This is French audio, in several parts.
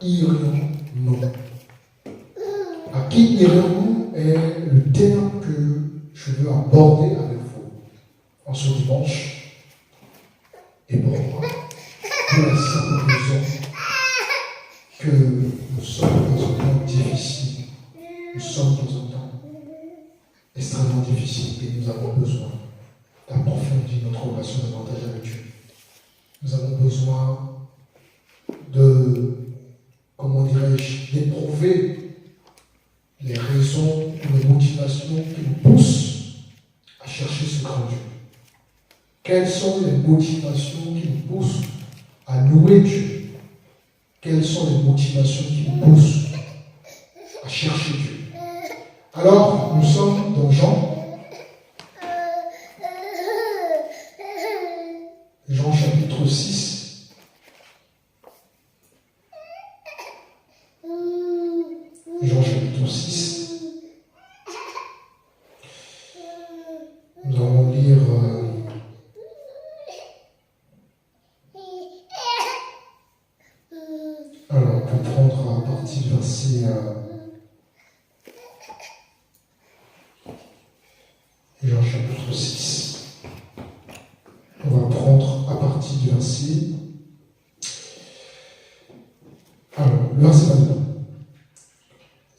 irions-nous? À qui irions-nous est le terme que je veux aborder avec vous en ce dimanche. Et pourquoi? Pour la simple raison que nous sommes dans un temps difficile. Nous sommes dans un temps extrêmement difficile et nous avons besoin d'approfondir notre relation davantage avec Dieu. Nous avons besoin d'éprouver les raisons ou les motivations qui nous poussent à chercher ce grand Dieu. Quelles sont les motivations qui nous poussent à louer Dieu? Quelles sont les motivations qui nous poussent à chercher Dieu? Alors, nous sommes dans Jean chapitre 6. Jean chapitre 6. Nous allons lire alors on peut prendre à partir du verset Jean chapitre 6. On va prendre à partir du verset. Alors, le verset 22.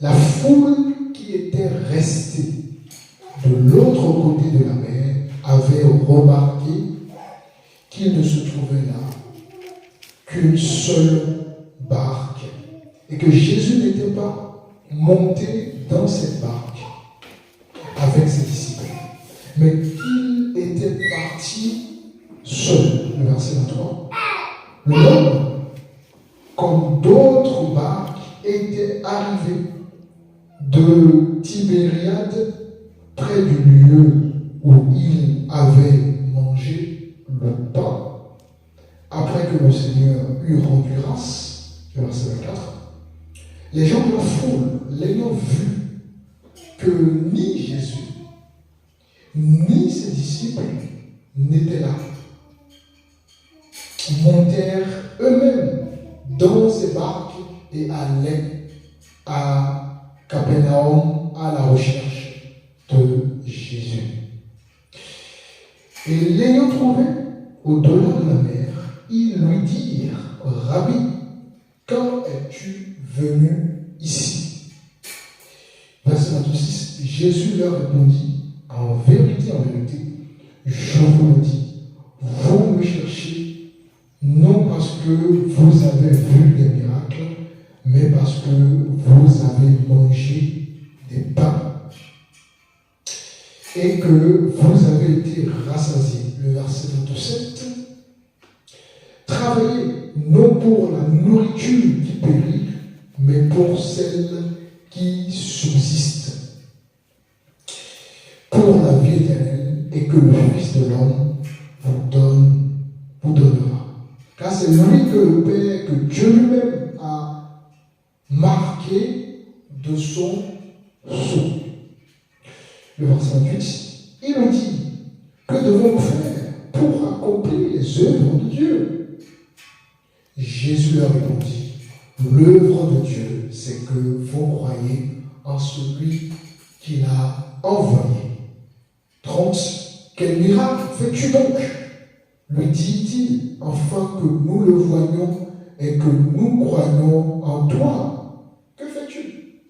La foule qui était restée de l'autre côté de la mer avait remarqué qu'il ne se trouvait là qu'une seule barque et que Jésus n'était pas monté dans cette barque avec ses disciples, mais qu'il était parti seul. Le verset 23. L'homme, comme d'autres barques, était arrivé de Tibériade près du lieu où il avait mangé le pain après que le Seigneur eut rendu grâce. Le verset 24. Les gens de la foule, l'ayant vu que ni Jésus ni ses disciples n'étaient là, montèrent eux-mêmes dans ces barques et allaient à Capernaum à la recherche de Jésus. Et l'ayant trouvé au-delà de la mer, ils lui dirent: Rabbi, quand es-tu venu ici? Verset 26. Jésus leur répondit: en vérité, je vous le dis, vous me cherchez non parce que vous avez vu des miracles, mais parce que vous avez mangé des pains et que vous avez été rassasiés. Le verset 27. Travaillez non pour la nourriture qui périt, mais pour celle qui subsiste, pour la vie éternelle, et que le Fils de l'homme vous donnera. Car c'est lui que le Père, que Dieu lui-même a marqué de son sceau. Le verset 28, il nous dit: que devons-nous faire pour accomplir les œuvres de Dieu? Jésus leur répondit: l'œuvre de Dieu, c'est que vous croyez en celui qu'il a envoyé. 30. Quel miracle fais-tu donc? Lui dit-il, afin que nous le voyions et que nous croyions en toi. Que fais-tu?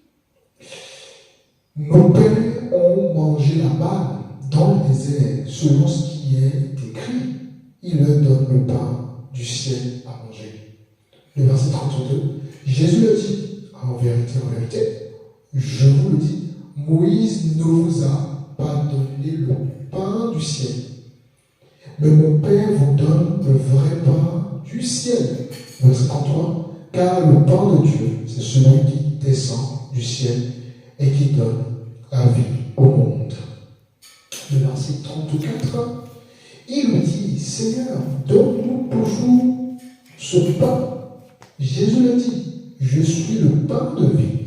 Nos pères ont mangé la manne dans le désert, selon ce qui est écrit. Il leur donne le pain du ciel à manger. Le verset 32. Jésus leur dit: en vérité, je vous le dis, Moïse ne vous a pas donné le pain du ciel, mais mon Père vous donne le vrai pain du ciel. Verset 33. Car le pain de Dieu, c'est celui qui descend du ciel et qui donne la vie au monde. Le verset 34. Il lui dit: Seigneur, donne-nous toujours ce pain. Jésus lui dit: je suis le pain de vie.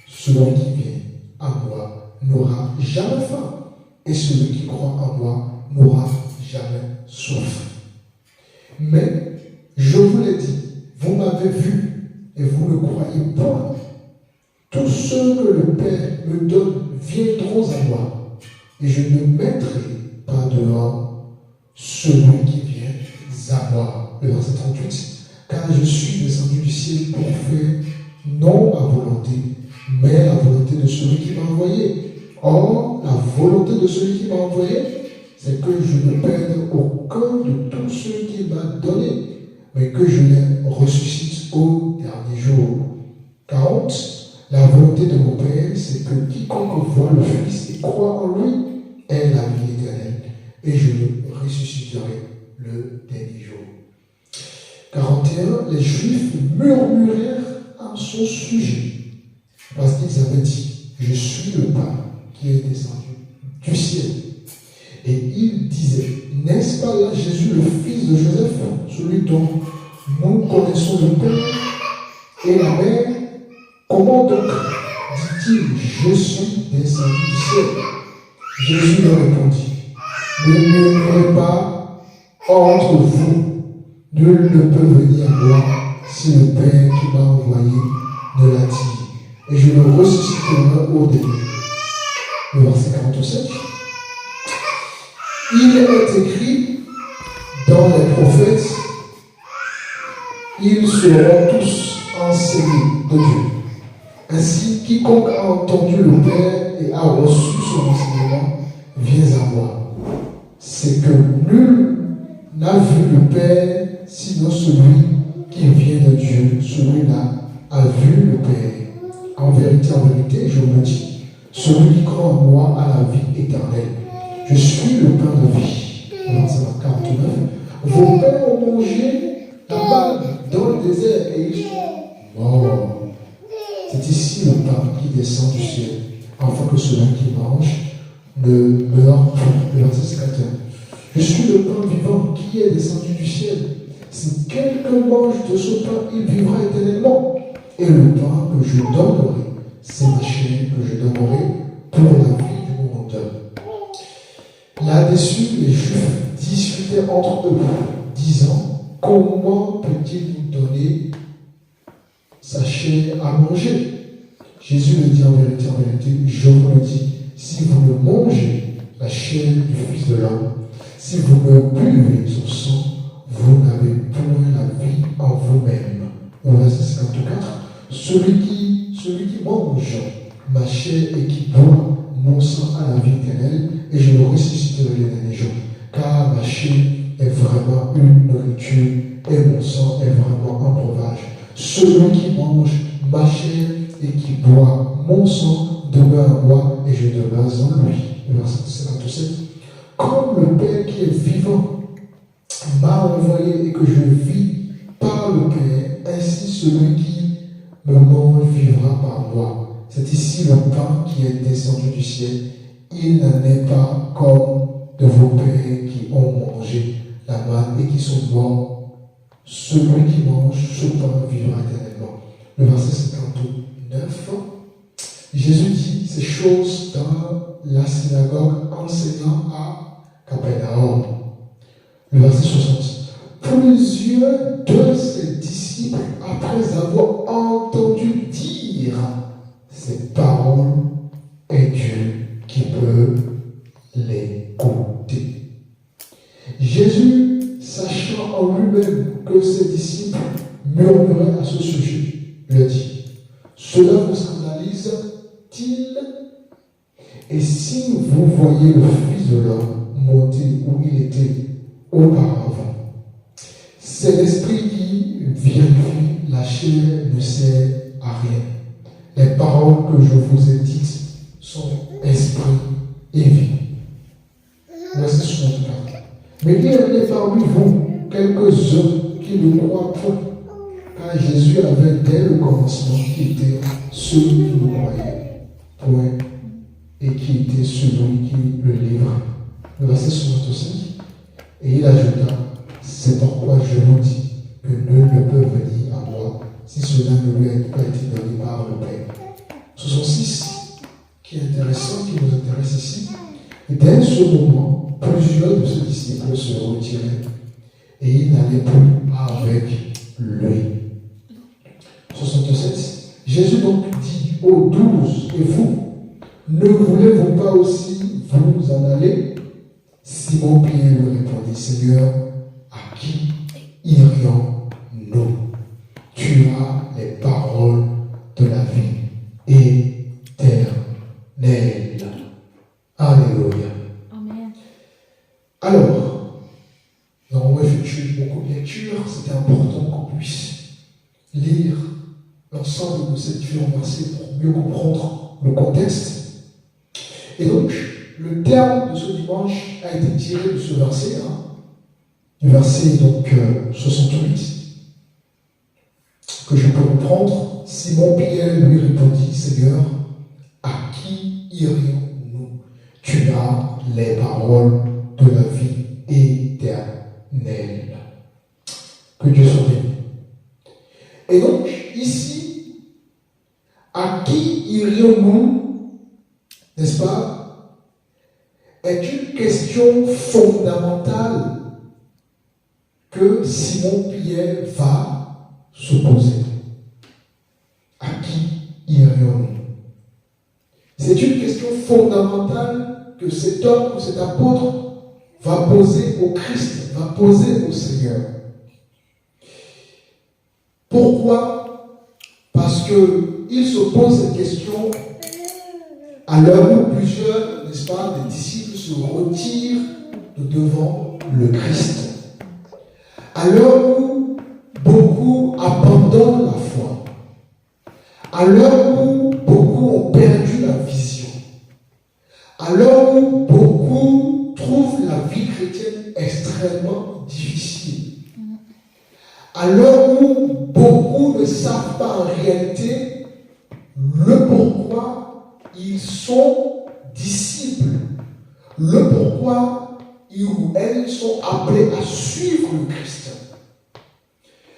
Celui qui vient à moi n'aura jamais faim, et celui qui croit en moi n'aura jamais soif. Mais je vous l'ai dit, vous m'avez vu, et vous ne croyez pas. Tous ceux que le Père me donne viendront à moi, et je ne mettrai pas dehors celui qui vient à moi. Le verset 38. Car je suis descendu du ciel pour faire non ma volonté, mais la volonté de celui qui m'a envoyé. Or, la volonté de celui qui m'a envoyé, c'est que je ne perde aucun de tous ceux qu'il m'a donné, mais que je les ressuscite au dernier jour. 40. La volonté de mon Père, c'est que quiconque voit le Fils et croit en lui ait la vie éternelle, et je le ressusciterai le dernier jour. 41. Les Juifs murmurèrent à son sujet, parce qu'ils avaient dit, je suis le pain qui est descendu du ciel. Et ils disaient, n'est-ce pas là Jésus, le fils de Joseph, celui dont nous connaissons le Père et la mère? Comment donc dit-il, je suis descendu du ciel? Jésus leur répondit, ne murmurez pas entre vous, nul ne peut venir à moi si le Père qui m'a envoyé ne l'attire, et je le ressusciterai au dernier. Le verset 47. Il est écrit dans les prophètes, ils seront tous enseignés de Dieu. Ainsi, quiconque a entendu le Père et a reçu son enseignement vient à moi. C'est que nul n'a vu le Père sinon celui qui vient de Dieu. Celui-là a vu le Père. En vérité, je vous le dis, celui qui croit en moi a la vie éternelle. Je suis le pain de vie. Verset 49. Vos pères ont mangé la manne dans le désert et ils sont morts. C'est ici le pain qui descend du ciel, afin que celui qui mange ne meure plus. Le verset 51. Je suis le pain vivant qui est descendu du ciel. Si quelqu'un mange de ce pain, il vivra éternellement. Et le pain que je donnerai, c'est ma chair que je donnerai pour la vie du monde. Là-dessus, les Juifs discutaient entre eux, disant, comment peut-il nous donner sa chair à manger? Jésus le dit en vérité, je vous le dis, si vous me mangez la chair du Fils de l'homme, si vous me buvez son sang, vous n'avez point la vie en vous-même. Au verset 54, celui qui mange ma chair et qui boit mon sang a la vie éternelle, et je le ressusciterai le dernier jour. Car ma chair est vraiment une nourriture, et mon sang est vraiment un breuvage. Celui qui mange ma chair et qui boit mon sang demeure en moi, et je demeure en lui. Verset 57. Comme le Père qui est vivant m'a envoyé et que je vis par le Père, ainsi celui qui me mange vivra par moi. C'est ici le pain qui est descendu du ciel. Il n'en est pas comme de vos pères qui ont mangé la manne et qui sont morts. Celui qui mange ce pain vivra éternellement. Le verset 59. Jésus dit ces choses dans la synagogue enseignant à Capernaum. Le verset 60. Plusieurs de ses disciples, après avoir entendu dire ces paroles, est Dieu qui peut l'écouter. Jésus, sachant en lui-même que ses disciples murmuraient à ce sujet, lui a dit, cela vous scandalise-t-il? Et si vous voyez le Fils de l'homme monter où il était auparavant, c'est l'esprit qui vérifie, la chair ne sert à rien. Les paroles que je vous ai dites sont esprit et vie. Verset 64. Mais il y en a parmi vous quelques-uns qui ne croient point, car Jésus avait dès le commencement quitté ceux qui ne croyaient point et qui était celui qui le livre. Le verset 65. Et il ajouta, c'est pourquoi je vous dis que nul ne peut venir à moi si cela ne lui a pas été donné par le Père. 66, qui est intéressant, qui nous intéresse ici. Et dès ce moment, plusieurs de ses disciples se retiraient et il n'allait plus avec lui. 67. Jésus donc dit aux 12, et vous, ne voulez-vous pas aussi vous en aller? Simon-Pierre lui répondit, Seigneur, à qui irions-nous? Tu as les paroles de la vie éternelle. Alléluia. Amen. Alors, nous avons effectué beaucoup de lectures. C'était important qu'on puisse lire l'ensemble de ces différents versets pour mieux comprendre le contexte. Et donc, le terme de ce dimanche a été tiré de ce verset, du verset donc 68, que je peux reprendre. Simon-Pierre lui répondit, Seigneur, à qui irions-nous? Tu as les paroles de la vie éternelle. Que Dieu soit béni. Et donc, ici, à qui irions-nous, n'est-ce pas, est une question fondamentale que Simon-Pierre va se poser. À qui irions-nous? C'est une question fondamentale que cet homme, que cet apôtre va poser au Christ, va poser au Seigneur. Pourquoi? Parce qu'il se pose cette question à l'heure où plusieurs, n'est-ce pas, des disciples se retirent de devant le Christ. À l'heure où beaucoup abandonnent la foi. À l'heure où beaucoup ont perdu la vision. À l'heure où beaucoup trouvent la vie chrétienne extrêmement difficile. À l'heure où beaucoup ne savent pas en réalité le pourquoi ils sont disciples, le pourquoi ils ou elles sont appelés à suivre le Christ.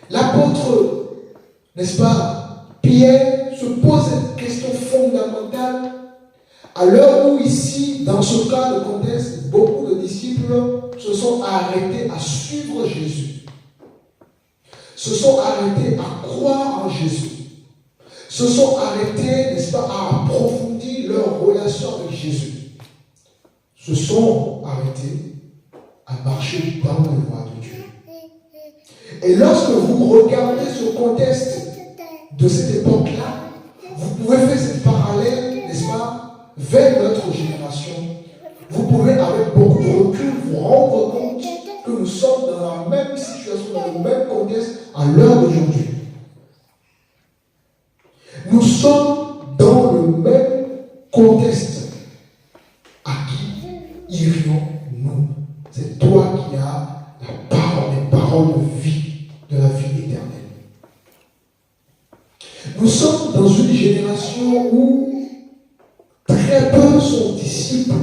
L'apôtre, n'est-ce pas, Pierre se pose cette question fondamentale à l'heure où ici, dans ce cas de contexte, beaucoup de disciples se sont arrêtés à suivre Jésus, se sont arrêtés à croire en Jésus, se sont arrêtés, n'est-ce pas, à approfondir leur relation avec Jésus, se sont arrêtés à marcher dans les voies de Dieu. Et lorsque vous regardez ce contexte de cette époque-là, vous pouvez faire cette parallèle, n'est-ce pas, vers notre génération. Vous pouvez, avec beaucoup de recul, vous rendre compte que nous sommes dans la même situation, dans le même contexte à l'heure d'aujourd'hui. Nous sommes dans le même contexte. À qui irions-nous? C'est toi qui as la parole, les paroles de vie, de la vie éternelle. Nous sommes dans une génération où très peu sont disciples,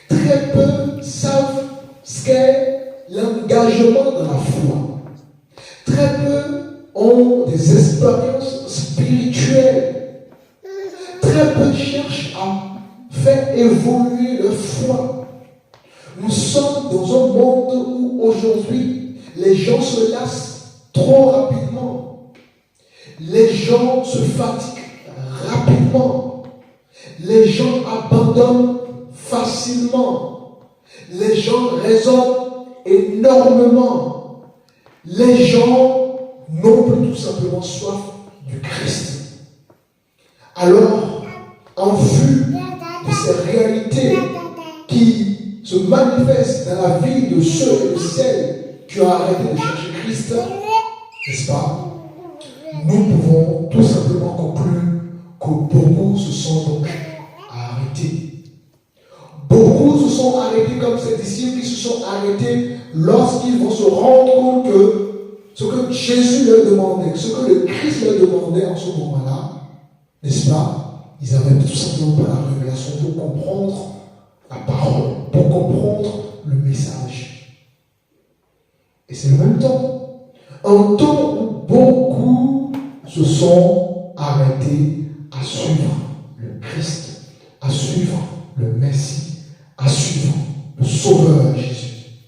très peu savent ce qu'est l'engagement dans la foi, très peu ont des expériences spirituelles, très peu cherchent à faire évoluer leur foi. Nous sommes dans un monde où aujourd'hui les gens se lassent trop rapidement, les gens se fatiguent rapidement, les gens abandonnent facilement, les gens raisonnent énormément, les gens n'ont plus tout simplement soif du Christ. Alors, en vue de ces réalités qui se manifestent dans la vie de ceux et de celles qui ont arrêté de chercher Christ, n'est-ce pas, nous pouvons tout simplement conclure que beaucoup se sont donc arrêtés. Beaucoup se sont arrêtés comme ces disciples qui se sont arrêtés lorsqu'ils vont se rendre compte que ce que Jésus leur demandait, ce que le Christ leur demandait en ce moment-là, n'est-ce pas, ils n'avaient tout simplement pas la révélation pour comprendre la parole, pour comprendre le message. Et c'est le même temps. Un temps où beaucoup se sont arrêtés à suivre le Christ, à suivre le Messie, à suivre le Sauveur Jésus.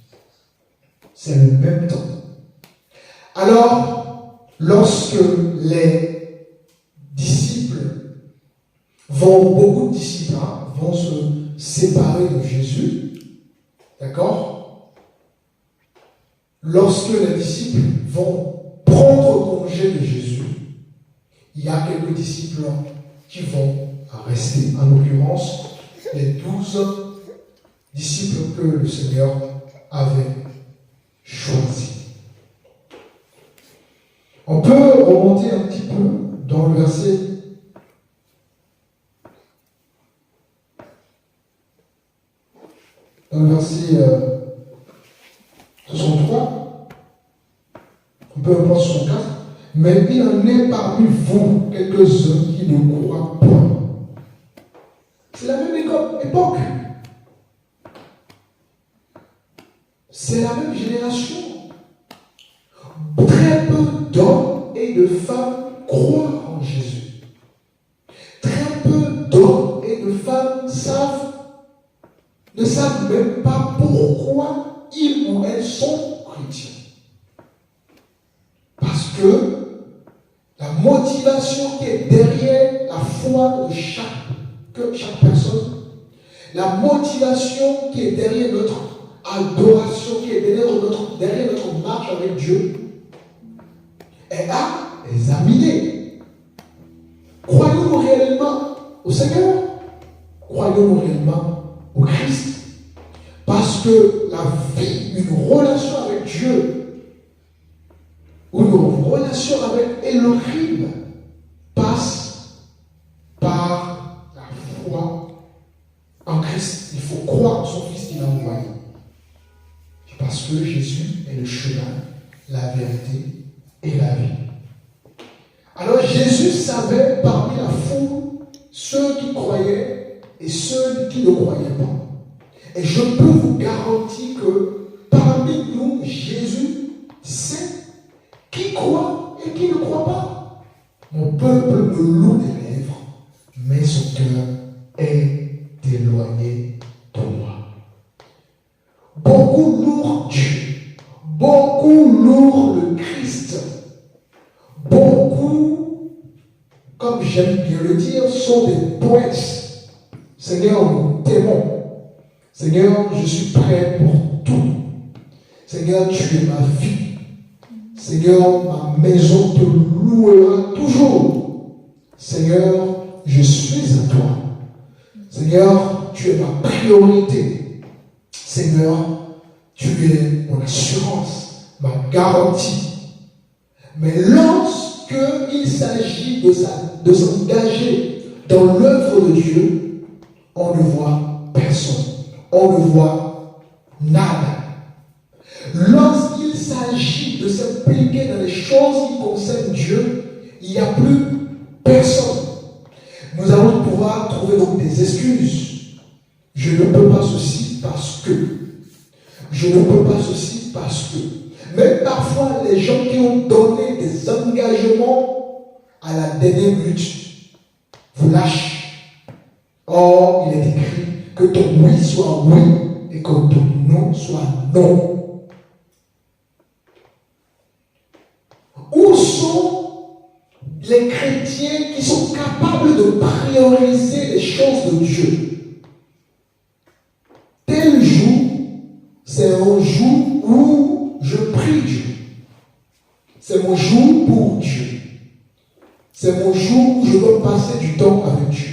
C'est le même temps. Alors, lorsque les beaucoup de disciples vont se séparer de Jésus. D'accord? Lorsque les disciples vont prendre congé de Jésus, il y a quelques disciples qui vont rester. En l'occurrence, les 12 disciples que le Seigneur avait choisis. On peut remonter un petit peu dans le verset 63. On peut reprendre 64. Mais il en est parmi vous quelques-uns qui ne croient point. C'est la même époque. C'est la même génération. Très peu d'hommes et de femmes croient en Jésus. Très peu d'hommes et de femmes ne savent même pas pourquoi ils ou elles sont chrétiens. Parce que la motivation qui est derrière la foi de chaque personne, la motivation qui est derrière notre adoration, qui est derrière notre marche avec Dieu, est à examiner. Croyons-nous réellement au Seigneur? Croyons-nous réellement au Christ? Parce que la vie, une relation avec Dieu, ou une relation avec Elohim, passe par la foi en Christ. Il faut croire en son Fils qu'il a envoyé. Parce que Jésus est le chemin, la vérité et la vie. Alors Jésus savait parmi la foule ceux qui croyaient et ceux qui ne croyaient pas. Et je peux vous garantir que parmi nous, Jésus sait qui croit et qui ne croit pas. Mon peuple me loue des lèvres, mais son cœur est éloigné de moi. Beaucoup lourd Dieu, beaucoup lourd le Christ, beaucoup, comme j'aime bien le dire, sont des poètes. Seigneur, nous t'aimons. Seigneur, je suis prêt pour tout. Seigneur, tu es ma vie. Seigneur, ma maison te louera toujours. Seigneur, je suis à toi. Seigneur, tu es ma priorité. Seigneur, tu es mon assurance, ma garantie. Mais lorsqu'il s'agit de s'engager dans l'œuvre de Dieu, on ne voit personne. On ne voit nada. Lorsqu'il s'agit de s'impliquer dans les choses qui concernent Dieu, il n'y a plus personne. Nous allons pouvoir trouver donc des excuses. Je ne peux pas ceci parce que. Je ne peux pas ceci parce que. Même parfois, les gens qui ont donné des engagements à la dernière minute vous lâchent. Or, il est écrit que ton oui soit oui et que ton non soit non. Où sont les chrétiens qui sont capables de prioriser les choses de Dieu? Tel jour, c'est un jour où je prie Dieu. C'est mon jour pour Dieu. C'est mon jour où je dois passer du temps avec Dieu.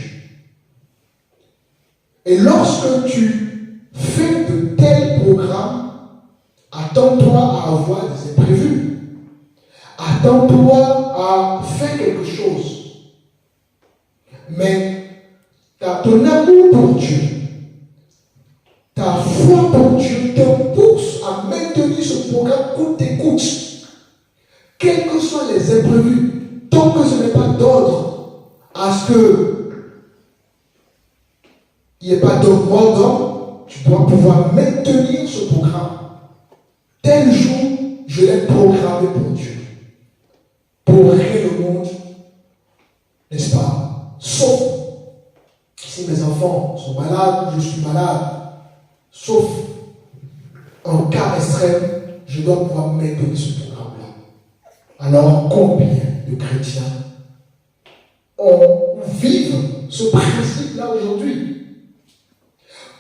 Et lorsque tu fais de tels programmes, attends-toi à avoir des imprévus. Attends-toi à faire quelque chose. Mais ton amour pour Dieu, ta foi pour Dieu te pousse à maintenir ce programme coûte et coûte. Quels que soient les imprévus, tant que ce n'est pas d'ordre à ce que il n'y ait pas d'ordre mordant, tu dois pouvoir maintenir ce programme. Tel jour, je l'ai programmé pour Dieu. Pour régler le monde, n'est-ce pas? Sauf si mes enfants sont malades, je suis malade. Sauf en cas extrême, je dois pouvoir maintenir ce programme-là. Alors, combien de chrétiens vivent ce principe-là aujourd'hui?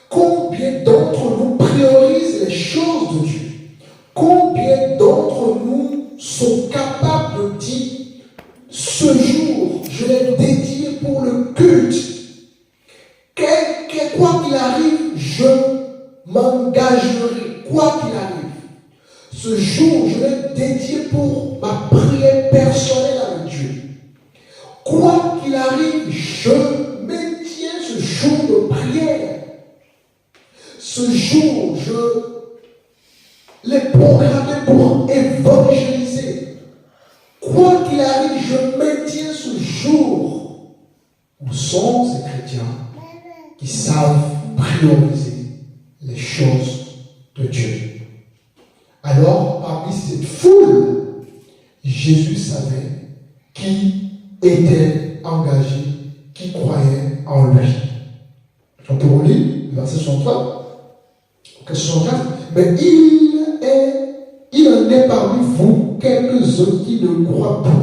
Combien d'entre nous priorisent les choses de Dieu? Combien d'entre nous sont capables de dire, ce jour, je l'ai dédié pour le culte. Quoi qu'il arrive, je m'engagerai. Quoi qu'il arrive. Ce jour, je l'ai dédié pour ma prière personnelle avec Dieu. Quoi qu'il arrive, je maintiens ce jour de prière. Ce jour, je l'ai programmé pour évangéliser. Quoi qu'il arrive, je maintiens ce jour. Où sont ces chrétiens qui savent prioriser les choses de Dieu? Alors, parmi cette foule, Jésus savait qui était engagé, qui croyait en lui. On peut relire le verset 63, verset 64. Mais il en est parmi vous quelques-uns qui ne croient pas.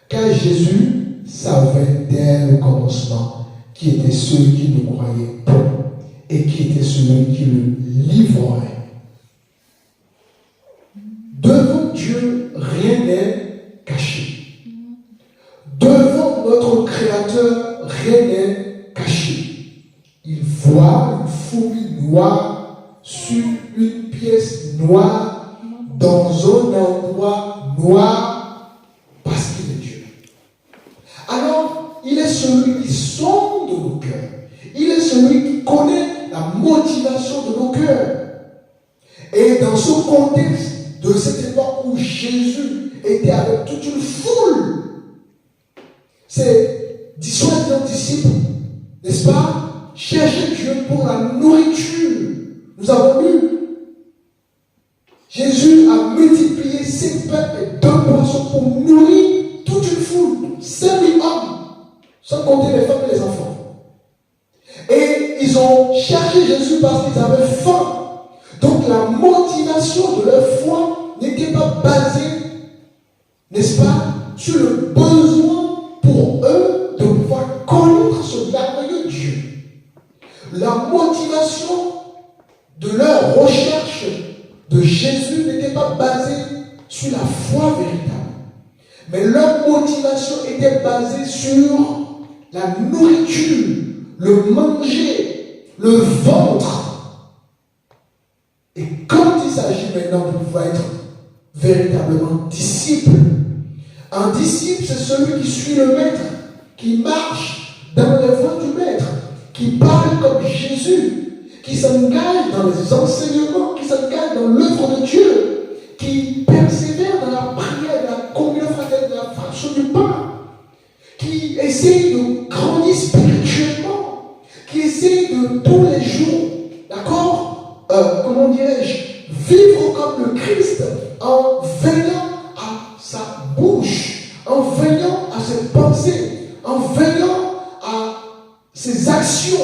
Car Jésus savait dès le commencement qui était celui qui ne croyait pas et qui était celui qui le livrerait. Devant Dieu, rien n'est caché. Devant notre Créateur, rien n'est caché. Il voit une fourmi noire sur une pièce noire dans un endroit noir parce qu'il est Dieu. Alors, il est celui qui sonde nos cœurs. Il est celui qui connaît la motivation de nos cœurs. Et dans ce contexte, de cette époque où Jésus était avec toute une foule, ces disciples, n'est-ce pas, cherchaient Dieu pour la nourriture. Nous avons lu, Jésus a multiplié 7 pains et 2 poissons pour nourrir toute une foule, 5000 hommes, sans compter les femmes et les enfants. Et ils ont cherché Jésus parce qu'ils avaient faim. Donc la motivation de leur foi n'était pas basée, n'est-ce pas, sur le besoin pour eux de pouvoir connaître ce merveilleux Dieu. La motivation de leur recherche de Jésus n'était pas basée sur la foi véritable. Mais leur motivation était basée sur la nourriture, le manger, le ventre. Et quand il s'agit maintenant de pouvoir être véritablement disciple, un disciple, c'est celui qui suit le maître, qui marche dans les voies du maître, qui parle comme Jésus, qui s'engage dans les enseignements, qui s'engage dans l'œuvre de Dieu, qui persévère dans la prière, dans la communion fraternelle, dans la fraction du pain, qui essaye de grandir spirituellement, qui essaye de tous les jours, d'accord, comment dirais-je, vivre comme le Christ en veillant à sa bouche, en veillant à ses pensées, en veillant à ses actions.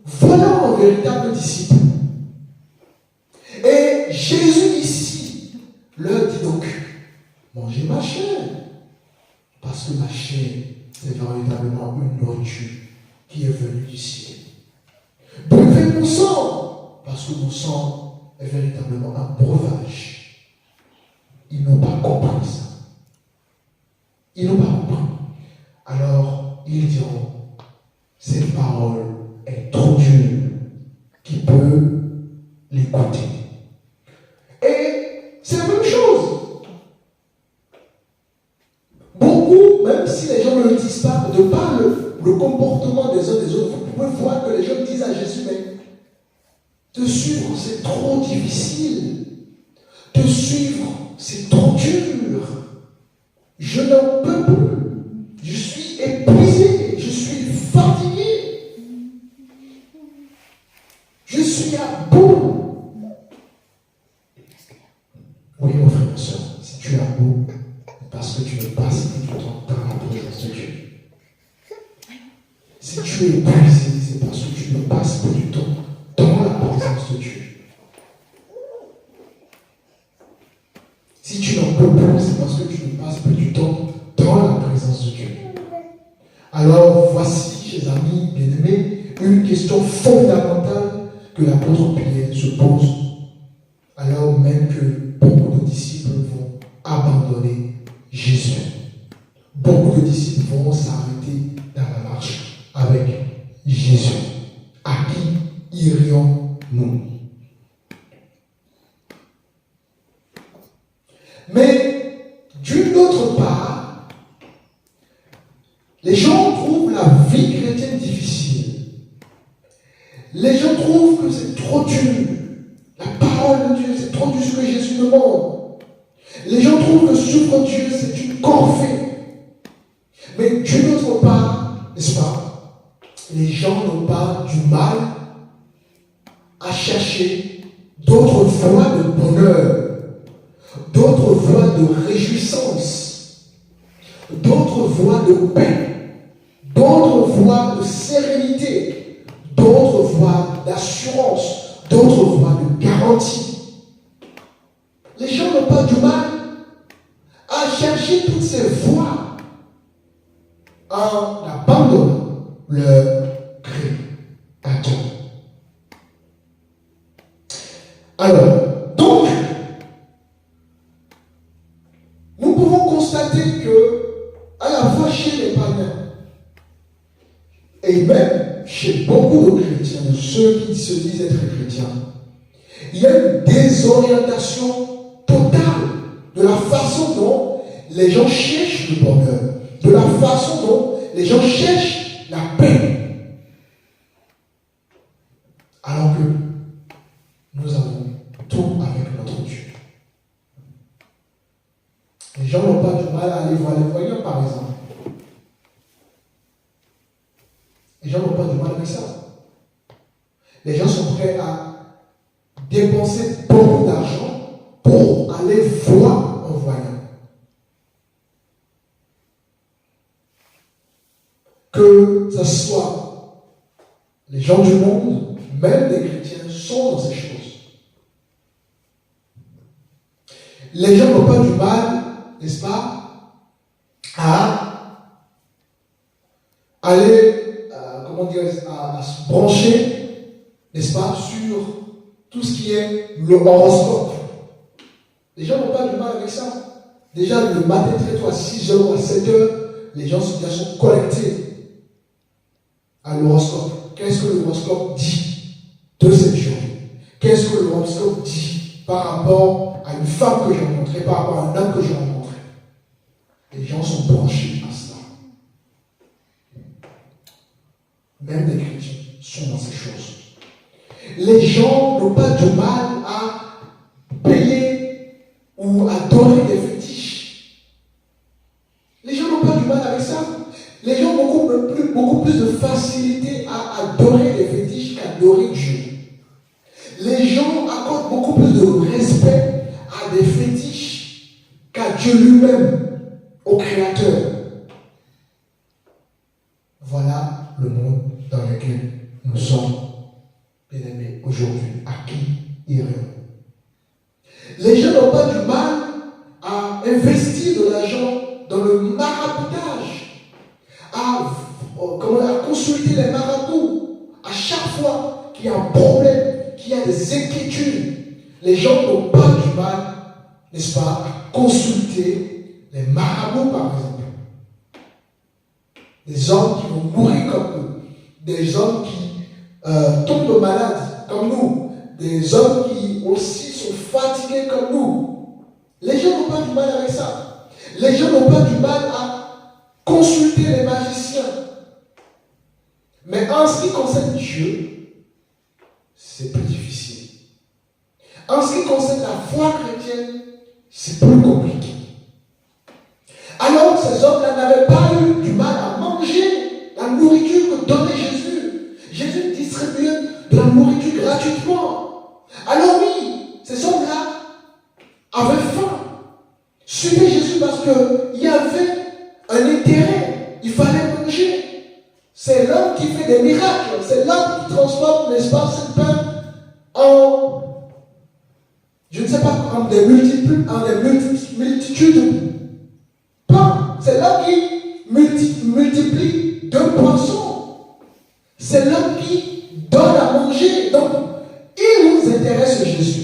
Voilà un véritable disciple. Et Jésus ici leur dit donc, mangez ma chair, parce que ma chair c'est véritablement une nourriture qui est venue du ciel. Buvez mon sang, parce que mon sang est véritablement un breuvage. Ils n'ont pas compris ça. Ils n'ont pas compris. Alors, ils diront, cette parole est trop dure. Qui peut l'écouter? Et c'est la même chose. Beaucoup, même si les gens ne le disent pas, de par le comportement des uns des autres, vous pouvez voir que les gens disent à Jésus, mais te suivre c'est trop difficile. Te suivre c'est trop dur. Je n'en peux plus. Je suis épuisé. Je suis fatigué. Je suis à bout. Oui, mon frère, ma soeur, si tu es à bout, parce que tu ne passes plus du temps dans la présence de Dieu. Si tu es épuisé, c'est parce que tu ne passes plus du temps dans la présence de Dieu. Si tu n'en peux plus, c'est parce que tu ne passes plus du temps dans la présence de Dieu. Alors voici, chers amis bien-aimés, une question fondamentale que l'apôtre Pierre se pose, alors même que beaucoup de disciples vont abandonner Jésus. Beaucoup de disciples vont s'arrêter dans la marche avec Jésus. À qui irions-nous? Mais d'une autre part, les gens trouvent la vie chrétienne difficile. Les gens trouvent que c'est trop dur. La parole de Dieu, c'est trop dur ce que Jésus demande. Les gens trouvent que suivre Dieu, c'est une corvée. Mais d'une autre part, n'est-ce pas, les gens n'ont pas du mal à chercher d'autres voies de bonheur, d'autres voies de réjouissance, d'autres voies de paix, d'autres voies de sérénité, d'autres voies d'assurance, d'autres voies de garantie. Les gens n'ont pas du mal à chercher toutes ces voies en abandonnant leur Créateur. Alors, donc, nous pouvons constater que, à la fois chez les païens, et même chez beaucoup de chrétiens, de ceux qui se disent être chrétiens, il y a une désorientation totale de la façon dont les gens cherchent le bonheur, de la façon dont les gens cherchent la paix. Alors que nous avons tout avec notre Dieu. Les gens n'ont pas du mal à aller voir les voyants, par exemple. Les gens n'ont pas du mal avec ça. Les gens sont prêts à dépenser beaucoup d'argent pour aller voir un voyant. Que ce soit les gens du monde, même les chrétiens, sont dans ces choses. Les gens n'ont pas du mal, n'est-ce pas, à aller, à se brancher, n'est-ce pas, sur tout ce qui est le horoscope. Les gens n'ont pas du mal avec ça. Déjà, le matin très tôt à 6h ou à 7h, les gens sont connectés à l'horoscope. Qu'est-ce que l'horoscope dit de cette journée? Qu'est-ce que l'horoscope dit par rapport à une femme que j'ai rencontrée, par rapport à un homme que j'ai rencontré? Les gens sont branchés à cela. Même les chrétiens sont dans ces choses. Les gens n'ont pas du mal à payer ou à donner des fétiches. Les gens n'ont pas du mal avec ça. Les gens ont beaucoup plus de facilité à adorer les fétiches qu'adorer Dieu. Les gens accordent beaucoup plus de respect à des fétiches qu'à Dieu lui-même, au Créateur. Voilà le monde dans lequel nous sommes, bien-aimés, aujourd'hui. À qui irions-nous? Les gens n'ont pas du mal à investir de l'argent dans le maraboutage, à consulter les marabouts à chaque fois qu'il y a un problème, qu'il y a des inquiétudes. Les gens n'ont pas du mal, n'est-ce pas, à consulter les marabouts, par exemple. Des hommes qui vont mourir comme nous, des hommes qui tombent malades comme nous, des hommes qui aussi sont fatigués comme nous. Les gens n'ont pas du mal avec ça. Les gens n'ont pas du mal à consulter les magiciens. Mais en ce qui concerne Dieu, c'est plus difficile. En ce qui concerne la foi chrétienne, c'est plus compliqué. Alors ces hommes-là n'avaient pas eu du mal à manger la nourriture que donnait Jésus. Jésus distribuait de la nourriture gratuitement. Alors oui, ces hommes-là avaient faim. Suivaient Jésus parce qu'il y avait un intérêt. Il fallait manger. C'est l'homme qui fait des miracles. C'est l'homme qui transforme, n'est-ce pas, ce pain en, je ne sais pas, en des multitudes pains. C'est l'homme qui multiplie de poisson. C'est l'homme qui donne à manger. Donc, il nous intéresse Jésus.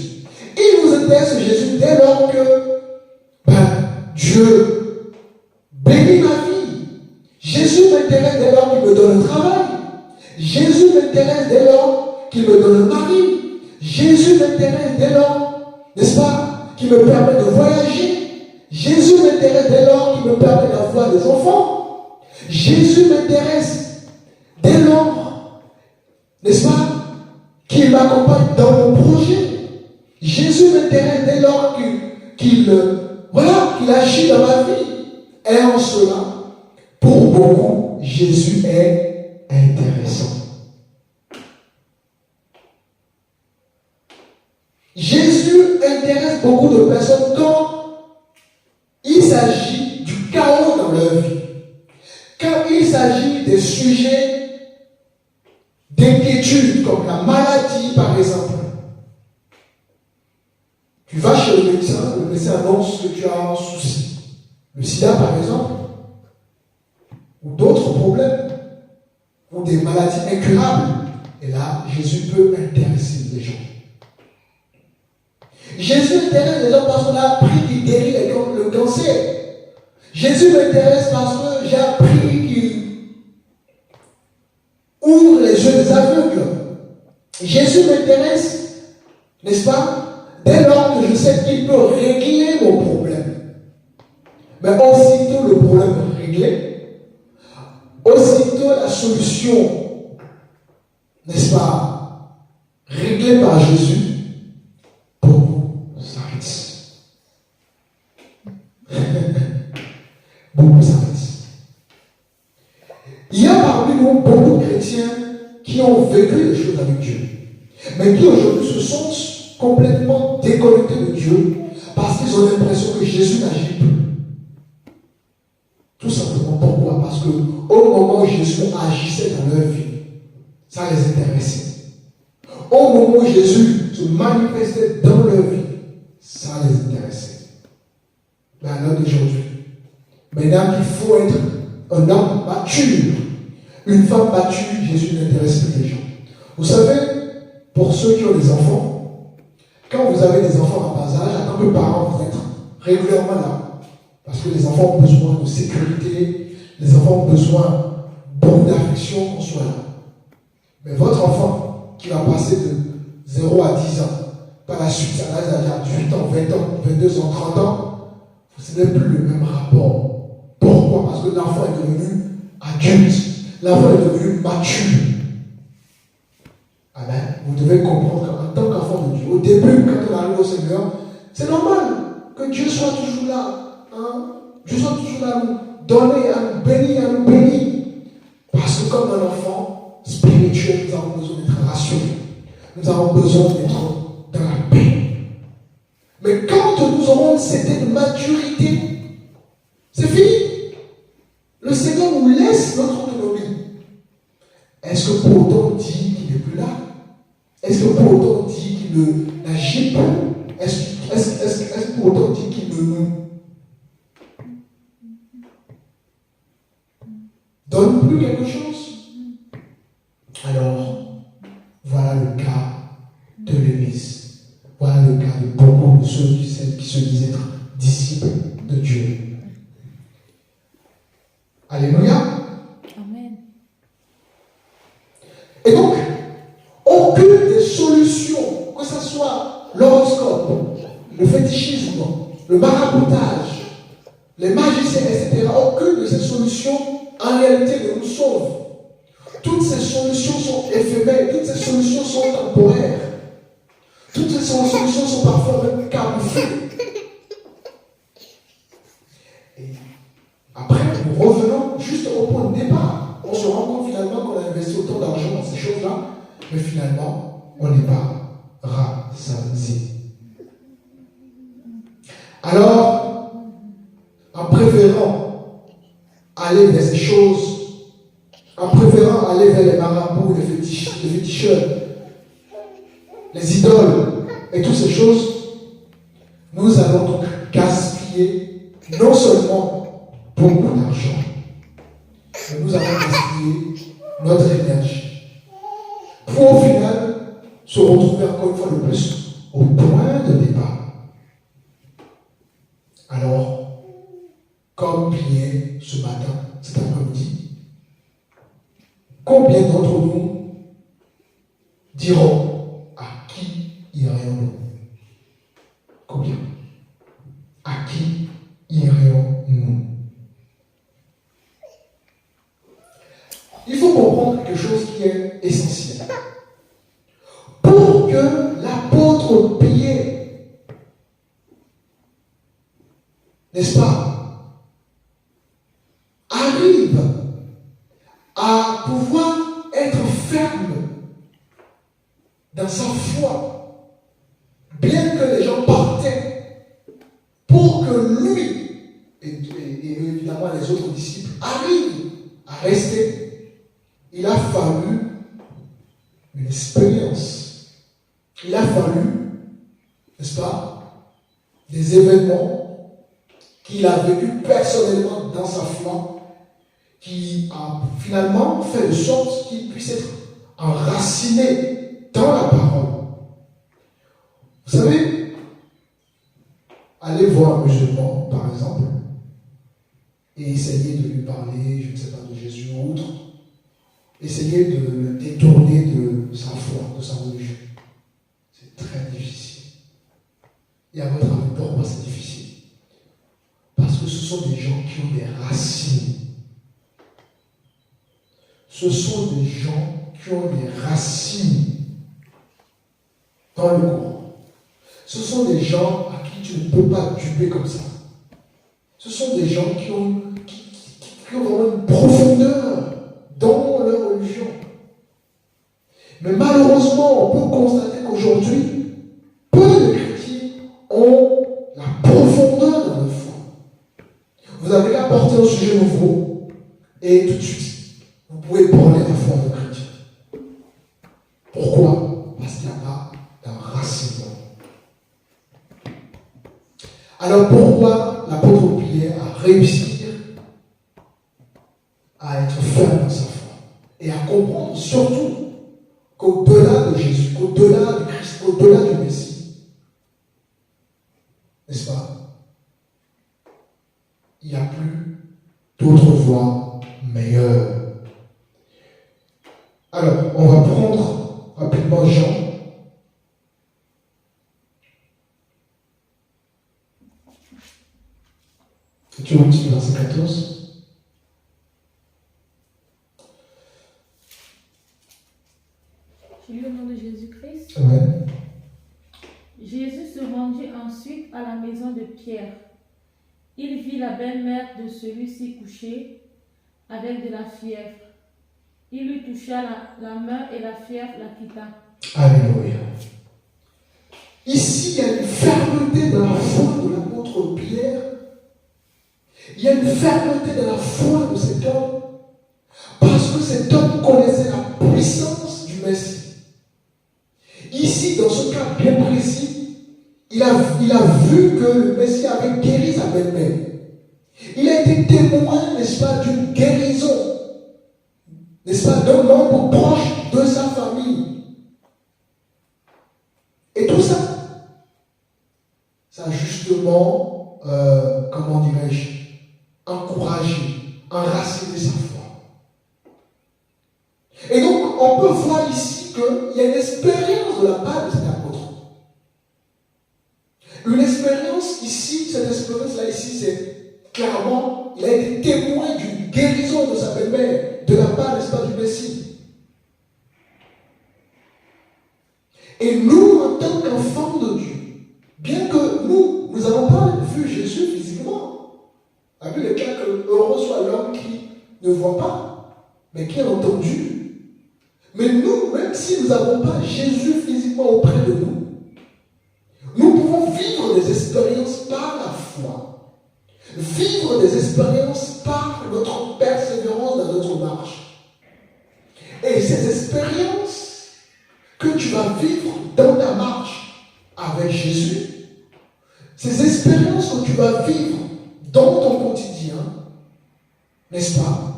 Il nous intéresse Jésus dès lors que Dieu bénit ma vie. Jésus m'intéresse dès lors qu'il me donne un travail. Jésus m'intéresse dès lors qu'il me donne un mari. Jésus m'intéresse dès lors, n'est-ce pas, qu'il me permet de voyager. Jésus m'intéresse dès lors qu'il me permet d'avoir des enfants. Jésus m'intéresse dès lors, n'est-ce pas, qu'il m'accompagne dans mon projet. Jésus m'intéresse dès lors qu'il agit dans ma vie. Et en cela, pour beaucoup, Jésus est intéressant. Jésus intéresse beaucoup de personnes quand il s'agit du chaos dans leur vie. Quand il s'agit des sujets d'inquiétude, comme la maladie par exemple. Tu vas chez le médecin annonce que tu as un souci. Le sida par exemple, ou d'autres problèmes, ou des maladies incurables. Et là, Jésus peut intéresser les gens. Jésus intéresse les gens parce qu'on a appris qu'il guérit le cancer. Jésus m'intéresse parce que j'ai appris qu'il ouvre les yeux des aveugles. Jésus m'intéresse, n'est-ce pas, dès lors que je sais qu'il peut régler mon problème. Mais aussitôt le problème est réglé, aussitôt la solution, n'est-ce pas, réglée par Jésus, beaucoup s'arrêtent. Il y a parmi nous beaucoup de chrétiens qui ont vécu des choses avec Dieu, mais qui aujourd'hui se sentent complètement déconnectés de Dieu parce qu'ils ont l'impression que Jésus n'agit plus. Tout simplement pourquoi? Parce qu'au moment où Jésus agissait dans leur vie, ça les intéressait. Au moment où Jésus se manifestait dans leur vie, ça les intéressait. Mais à l'heure d'aujourd'hui, maintenant qu'il faut être un homme mature, une femme mature, Jésus n'intéresse plus les gens. Vous savez, pour ceux qui ont des enfants, quand vous avez des enfants à bas âge, en tant que parent, vous êtes régulièrement là. Parce que les enfants ont besoin de sécurité, les enfants ont besoin beaucoup d'affection qu'on soit là. Mais votre enfant qui va passer de 0 à 10 ans, par la suite à l'âge de 18 ans, 20 ans, 22 ans, 30 ans, ce n'est plus le même rapport. Pourquoi? Parce que l'enfant est devenu adulte. L'enfant est devenu mature. Amen. Vous devez comprendre qu'en tant qu'enfant de Dieu, au début, quand on arrive au Seigneur, c'est normal que Dieu soit toujours là. Hein? Dieu soit toujours là à nous donner, à nous bénir, à nous bénir. Parce que comme un enfant spirituel, nous avons besoin d'être rassurés. Nous avons besoin d'être dans la paix. Mais quand nous aurons cette de maturité, c'est fini. Le Seigneur nous laisse notre autonomie. Est-ce que pour autant on dit qu'il n'est plus là? Est-ce que pour autant on dit qu'il n'agit plus? Est-ce que pour autant on dit qu'il ne nous donne plus quelque chose? Alors, voilà le cas de l'Église. Voilà le cas de beaucoup de ceux qui se disent être disciples de Dieu. Alléluia. Amen. Et donc, aucune des solutions, que ce soit l'horoscope, le fétichisme, le maraboutage, les magiciens, etc., aucune de ces solutions, en réalité, ne nous sauve. Toutes ces solutions sont éphémères, toutes ces solutions sont temporaires. Toutes ces solutions sont parfois même camouflées. Et après, nous revenons juste au point de départ. On se rend compte finalement qu'on a investi autant d'argent dans ces choses-là, mais finalement, on n'est pas rassasié. Alors, en préférant aller vers ces choses, en préférant aller vers les marabouts, les féticheurs, les idoles et toutes ces choses, nous allons donc gaspiller non seulement beaucoup d'argent, mais nous allons gaspiller prière ce matin, cet après-midi, combien d'entre nous diront à qui irions-nous? Combien? À qui irions-nous? Il faut comprendre quelque chose qui est essentiel. Pour que l'apôtre Pierre, n'est-ce pas, arrive à pouvoir être ferme dans sa foi, bien que les gens partaient, pour que lui et évidemment les autres disciples arrivent à rester, il a fallu une expérience. Il a fallu, n'est-ce pas, des événements qu'il a vécu personnellement dans sa foi, qui a finalement fait de sorte qu'il puisse être enraciné dans la parole. Vous savez, allez voir un musulman, par exemple, et essayez de lui parler, je ne sais pas, de Jésus ou autre. Essayez de le détourner de sa foi, de sa religion. C'est très difficile. Et à votre avis, pourquoi c'est difficile? Parce que ce sont des gens qui ont des racines. Ce sont des gens qui ont des racines dans le Coran. Ce sont des gens à qui tu ne peux pas duper comme ça. Ce sont des gens qui ont vraiment une profondeur dans leur religion. Mais malheureusement, on peut constater qu'aujourd'hui, peu de chrétiens ont la profondeur dans leur foi. Vous avez qu'à porter un sujet nouveau et tout de suite, vous pouvez branler la foi d'un chrétien. Pourquoi? Parce qu'il n'y a pas d'enracinement. Alors pourquoi l'apôtre Pierre a réussi à être ferme dans sa foi et à comprendre surtout qu'au-delà de Jésus, qu'au-delà de Christ, au-delà du Messie, n'est-ce pas, il n'y a plus d'autres voies meilleures. Alors, on va prendre rapidement Jean. Tu retires verset 14. Je lis au nom de Jésus-Christ. Ouais. Jésus se rendit ensuite à la maison de Pierre. Il vit la belle-mère de celui-ci couchée avec de la fièvre. Il lui toucha la main et la fièvre la quitta. Alléluia. Ici, il y a une fermeté dans la foi de l'apôtre Pierre. Il y a une fermeté dans la foi de cet homme. Parce que cet homme connaissait la puissance du Messie. Ici, dans ce cas bien précis, il a vu que le Messie avait guéri sa belle-mère. Il a été témoin, n'est-ce pas, d'une guérison, n'est-ce pas, d'un membre proche de sa famille. Et tout ça, ça a justement, comment dirais-je, encouragé, enraciné sa foi. Et donc, on peut voir ici qu'il y a une expérience de la part de cet apôtre. Une expérience ici, cette expérience-là ici, c'est clairement, il a été témoin d'une guérison de sa belle-mère, de la part, n'est-ce pas, du Messie. Et nous, en tant qu'enfants de Dieu, bien que nous n'avons pas vu Jésus physiquement, la Bible est claire que heureux soit l'homme qui ne voit pas, mais qui a entendu. Mais nous, même si nous n'avons pas Jésus physiquement auprès de nous, nous pouvons vivre des expériences par la foi. Vivre des expériences par notre persévérance dans notre marche. Et ces expériences que tu vas vivre dans ta marche avec Jésus, ces expériences que tu vas vivre dans ton quotidien, n'est-ce pas,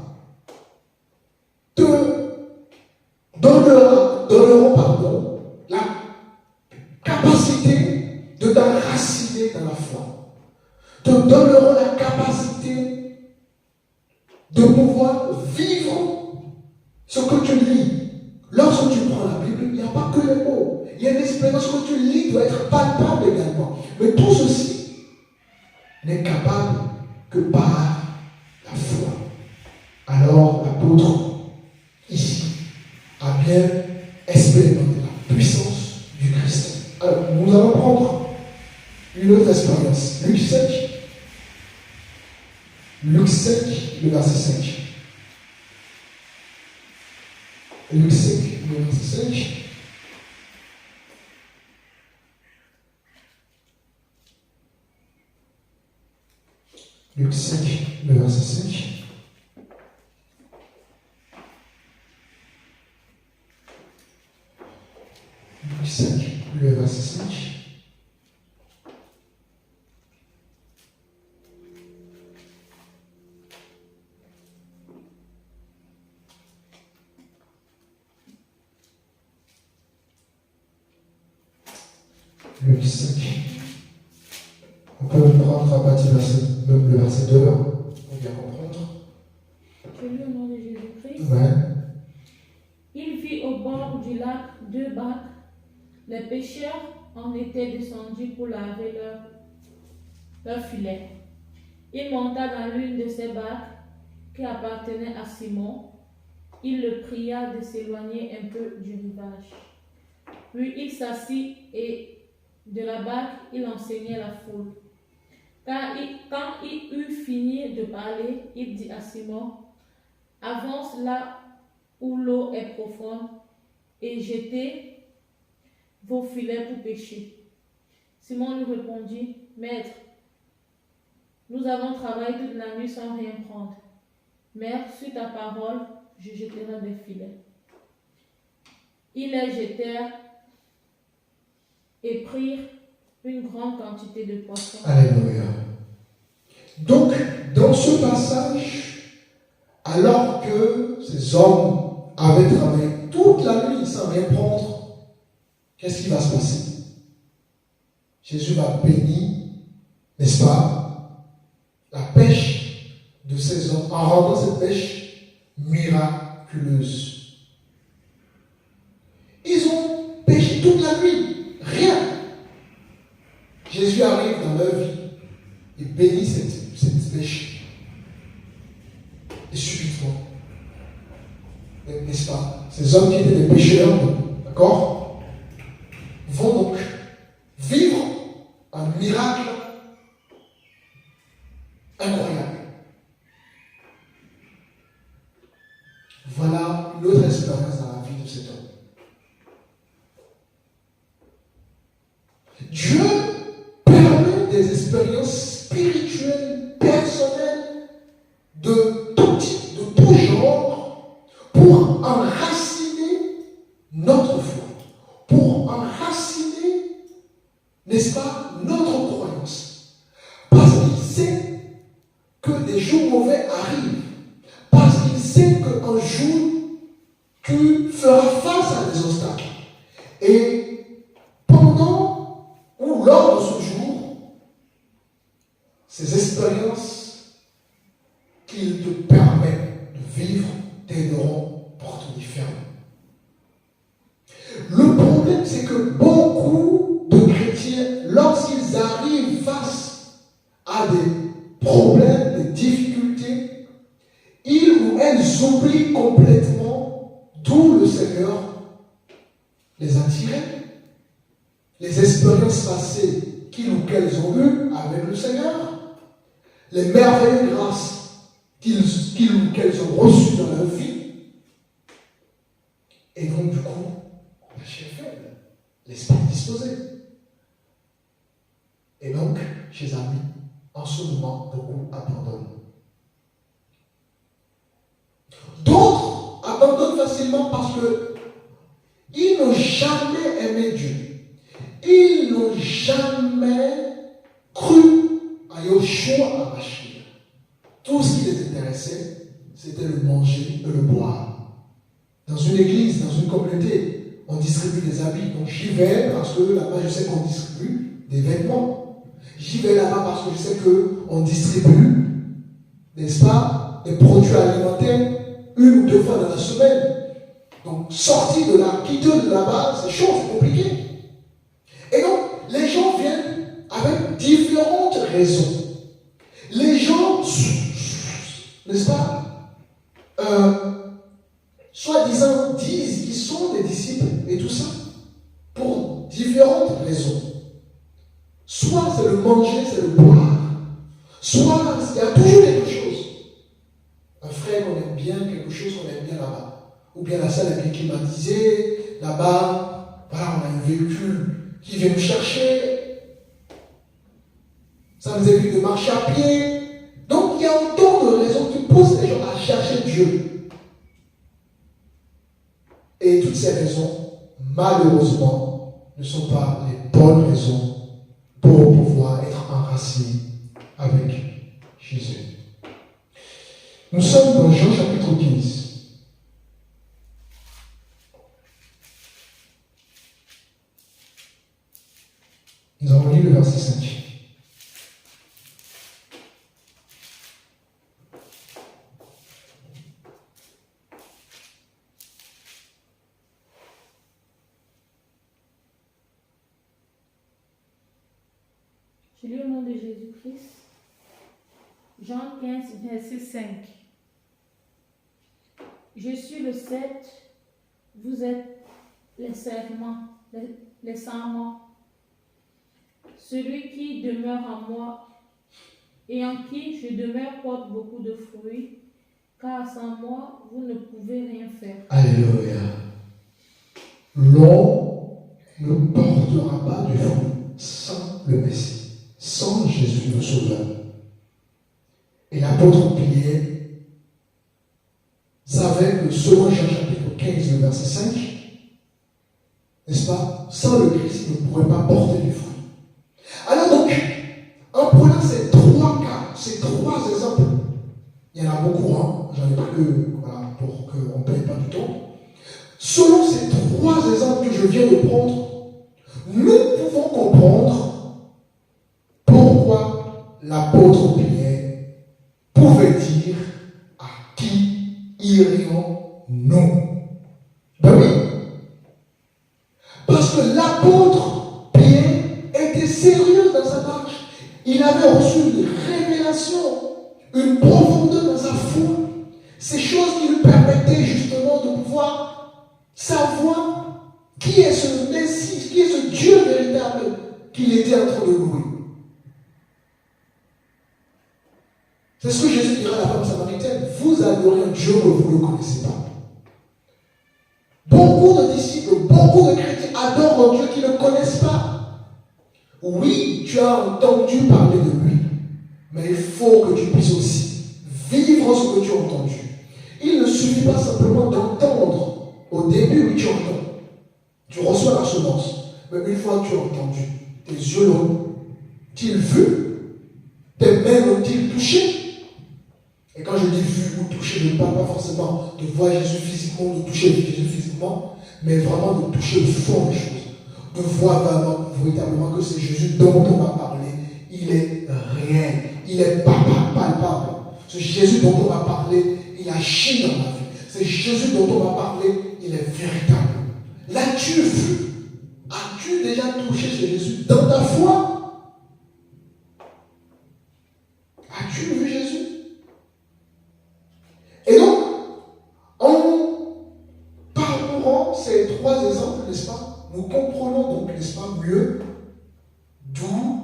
donneront la capacité de t'enraciner dans la foi. Te donneront la capacité de pouvoir vivre ce que tu lis. Lorsque tu prends la Bible, il n'y a pas que les mots. Il y a une expérience que tu lis doit être palpable également. Mais tout ceci n'est capable que par la foi. Alors l'apôtre, ici, a bien expérimenté la puissance du Christ. Alors, nous allons prendre une autre expérience. Luc 5, le verset 5. Luc 5, le verset 5. Luc 5, le verset 5. Luc 5, le verset 5. Luc 5. On peut le prendre à partir du le verset 2, pour bien comprendre. Je lis au nom de Jésus-Christ. Ouais. Il vit au bord du lac 2 barques. Les pêcheurs en étaient descendus pour laver leur filet. Il monta dans l'une de ces barques qui appartenait à Simon. Il le pria de s'éloigner un peu du rivage. Puis il s'assit et de la barque, il enseignait la foule. Quand il eut fini de parler, il dit à Simon, « Avance là où l'eau est profonde et jetez vos filets pour pêcher. » Simon lui répondit, « Maître, nous avons travaillé toute la nuit sans rien prendre. Mais sur ta parole, je jetterai des filets. » Ils les jetèrent et prirent une grande quantité de poissons. Alléluia. Donc, dans ce passage, alors que ces hommes avaient travaillé toute la nuit sans rien prendre, qu'est-ce qui va se passer? Jésus va bénir, n'est-ce pas, la pêche de ces hommes en rendant cette pêche miraculeuse. Ils ont pêché toute la nuit, rien. Jésus arrive dans leur vie et bénit cette pêche. Et subitement, n'est-ce pas, ces hommes qui étaient des pécheurs, d'accord, vont donc vivre un miracle incroyable. Voilà une autre expérience dans la vie de cet homme. Dieu permet des expériences spirituelles, personnelles, de tout type, de tout genre, pour enraciner notre foi, pour enraciner, n'est-ce pas, notre croyance. Parce qu'il sait que des jours mauvais arrivent, parce qu'il sait qu'un jour, tu feras face à des obstacles. Et pendant ou lors de ce jour, ces expériences qu'il te permet de vivre t'aideront pour te ferme. Le problème, c'est que beaucoup de chrétiens, lorsqu'ils arrivent face à des problèmes, des difficultés, ils ou elles oublient complètement d'où le Seigneur les a tirés. Les expériences passées qu'ils ou qu'elles ont eues avec le Seigneur, les merveilleuses grâces qu'ils ou qu'elles ont reçues dans leur vie, et donc du coup, la chair faible, l'esprit disposé. Et donc, chers amis, en ce moment, beaucoup abandonnent. D'autres abandonnent facilement parce qu'ils n'ont jamais aimé Dieu. Ils n'ont jamais cru à Yoshua HaMashiach. Tout ce qui les intéressait, c'était le manger et le boire. Dans une église, dans une communauté, on distribue des habits. Donc j'y vais parce que là-bas, je sais qu'on distribue des vêtements. J'y vais là-bas parce que je sais qu'on distribue, n'est-ce pas, des produits alimentaires 1 ou 2 fois dans la semaine. Donc, sortir de là, quitter de là-bas, c'est chaud, c'est compliqué. Et donc, les gens viennent avec différentes raisons. Les gens, n'est-ce pas, soi-disant disent qu'ils sont des disciples et tout ça pour différentes raisons. Soit c'est le manger, c'est le boire. Soit il y a toujours quelque chose. Un frère qu'on aime bien, quelque chose qu'on aime bien là-bas. Ou bien la salle est bien climatisée, là-bas, voilà, on a un véhicule qui vient nous chercher. Ça nous évite de marcher à pied. Donc il y a autant de raisons qui poussent les gens à chercher Dieu. Et toutes ces raisons, malheureusement, ne sont pas les bonnes raisons pour pouvoir être enracinés avec Jésus. Nous sommes dans Jean chapitre 15. Nous avons lu le verset 5. Je lis au nom de Jésus-Christ. Jean 15, verset 5. Je suis le sept, vous êtes les serments, les sarments. Celui qui demeure en moi et en qui je demeure porte beaucoup de fruits, car sans moi, vous ne pouvez rien faire. Alléluia. L'on ne portera pas de fruit sans le Messie, sans Jésus le Sauveur. Et l'apôtre Pierre savait que selon Jean chapitre 15, le verset 5, n'est-ce pas, sans le Christ, il ne pourrait pas porter du fruit. Alors donc, en prenant ces 3 cas, ces 3 exemples, il y en a beaucoup, hein, j'en ai pris voilà, pour qu'on ne perde pas du temps. Selon ces 3 exemples que je viens de prendre, nous pouvons comprendre pourquoi l'apôtre Pierre pouvait dire à qui irions-nous. Ben oui. Parce que l'apôtre Pierre était sérieux dans sa marche. Il avait reçu une révélation, une profondeur dans sa foi. Ces choses qui lui permettaient justement de pouvoir savoir qui est ce Messie, qui est ce Dieu véritable qu'il était en train de louer. C'est ce que Jésus dira à la femme samaritaine. Vous adorez un Dieu que vous ne connaissez pas. Beaucoup de disciples, beaucoup de chrétiens adorent un Dieu qu'ils ne connaissent pas. Oui, tu as entendu parler de lui, mais il faut que tu puisses aussi vivre ce que tu as entendu. Il ne suffit pas simplement d'entendre. Au début, oui, tu entends. Tu reçois la semence. Mais une fois que tu as entendu, tes yeux l'ont-ils vu? Tes mains l'ont-ils touché? Et quand je dis vu ou touché, je ne parle pas forcément de voir Jésus physiquement, de toucher Jésus physiquement, mais vraiment de toucher le fond des choses. De voir véritablement que c'est Jésus dont on va parler. Il est réel, il est palpable. C'est Jésus dont on va parler, il agit dans ma vie. C'est Jésus dont on va parler, il est véritable. L'as-tu vu? As-tu déjà touché chez Jésus dans ta foi? As-tu vu Jésus? Et donc, en parcourant ces 3 exemples, n'est-ce pas, nous comprenons donc, n'est-ce pas, mieux d'où,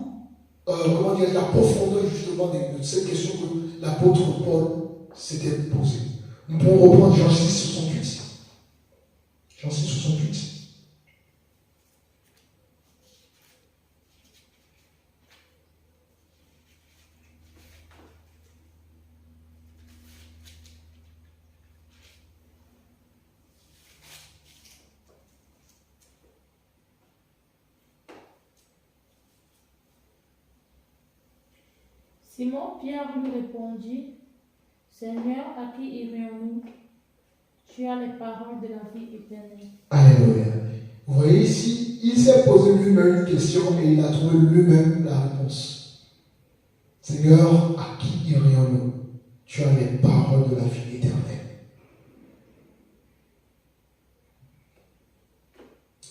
comment dire, la profondeur justement de cette question que l'apôtre Paul s'était posée. Nous pouvons reprendre Jean 6, 68. Jean 6, 68. Simon-Pierre lui répondit, Seigneur, à qui irions-nous? Tu as les paroles de la vie éternelle. Alléluia. Vous voyez ici, il s'est posé lui-même une question et il a trouvé lui-même la réponse. Seigneur, à qui irions-nous? tu as les paroles de la vie éternelle.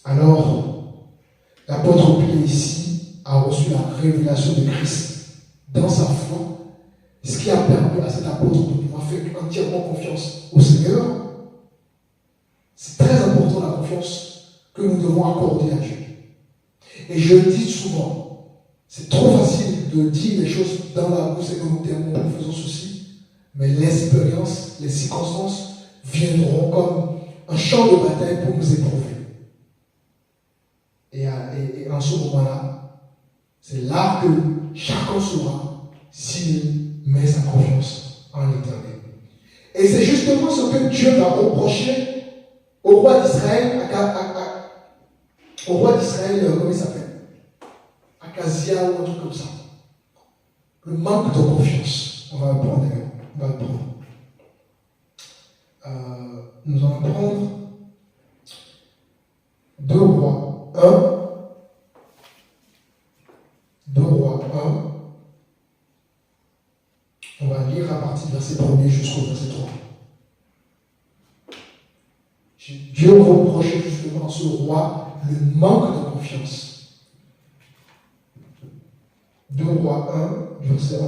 Alors, l'apôtre Pierre ici a reçu la révélation de Christ dans sa foi, ce qui a permis à cet apôtre de pouvoir faire entièrement confiance au Seigneur. C'est très important la confiance que nous devons accorder à Dieu. Et je le dis souvent, c'est trop facile de dire les choses dans la bouche et que nous faisons ceci, mais l'expérience, les circonstances viendront comme un champ de bataille pour nous éprouver. Et en ce moment-là, c'est là que chacun saura s'il met sa confiance en l'Éternel. Et c'est justement ce que Dieu va reprocher au roi d'Israël, comment il s'appelle? Akazia ou un truc comme ça. Le manque de confiance. On va le prendre d'ailleurs. On va le prendre. Nous allons prendre 2 Rois 1. 2 Rois 1. On va lire à partir du verset 1er jusqu'au verset 3. Dieu reprochait justement à ce roi le manque de confiance. 2 Rois 1, verset 1-3.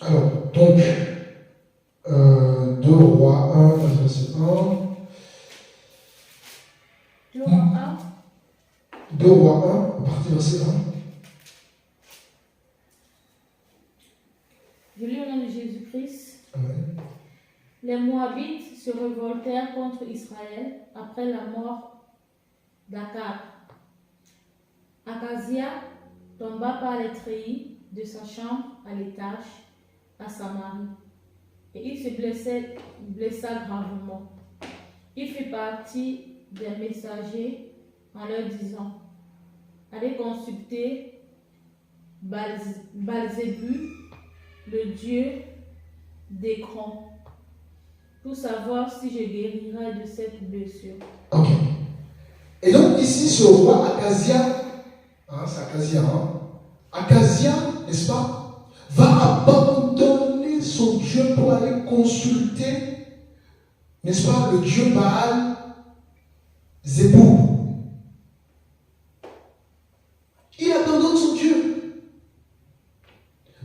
Alors, donc, 2 Rois 1, verset 1. 2 Rois 1. 2 Rois 1, à partir du verset 1. Je lis au nom de Jésus-Christ. Amen. Les Moabites se révoltèrent contre Israël après la mort d'Akab. Akazia tomba par les treillis de sa chambre à l'étage à Samarie, et il se blessa gravement. Il fit partie des messagers en leur disant: allez consulter Baal-Zébul, le dieu d'Écron, pour savoir si je guérirai de cette blessure. Ok. Et donc ici, ce roi Akazia, c'est Akazia, Akazia, n'est-ce pas, va abandonner son Dieu pour aller consulter, n'est-ce pas, le Dieu Baal-Zébul. Il abandonne son Dieu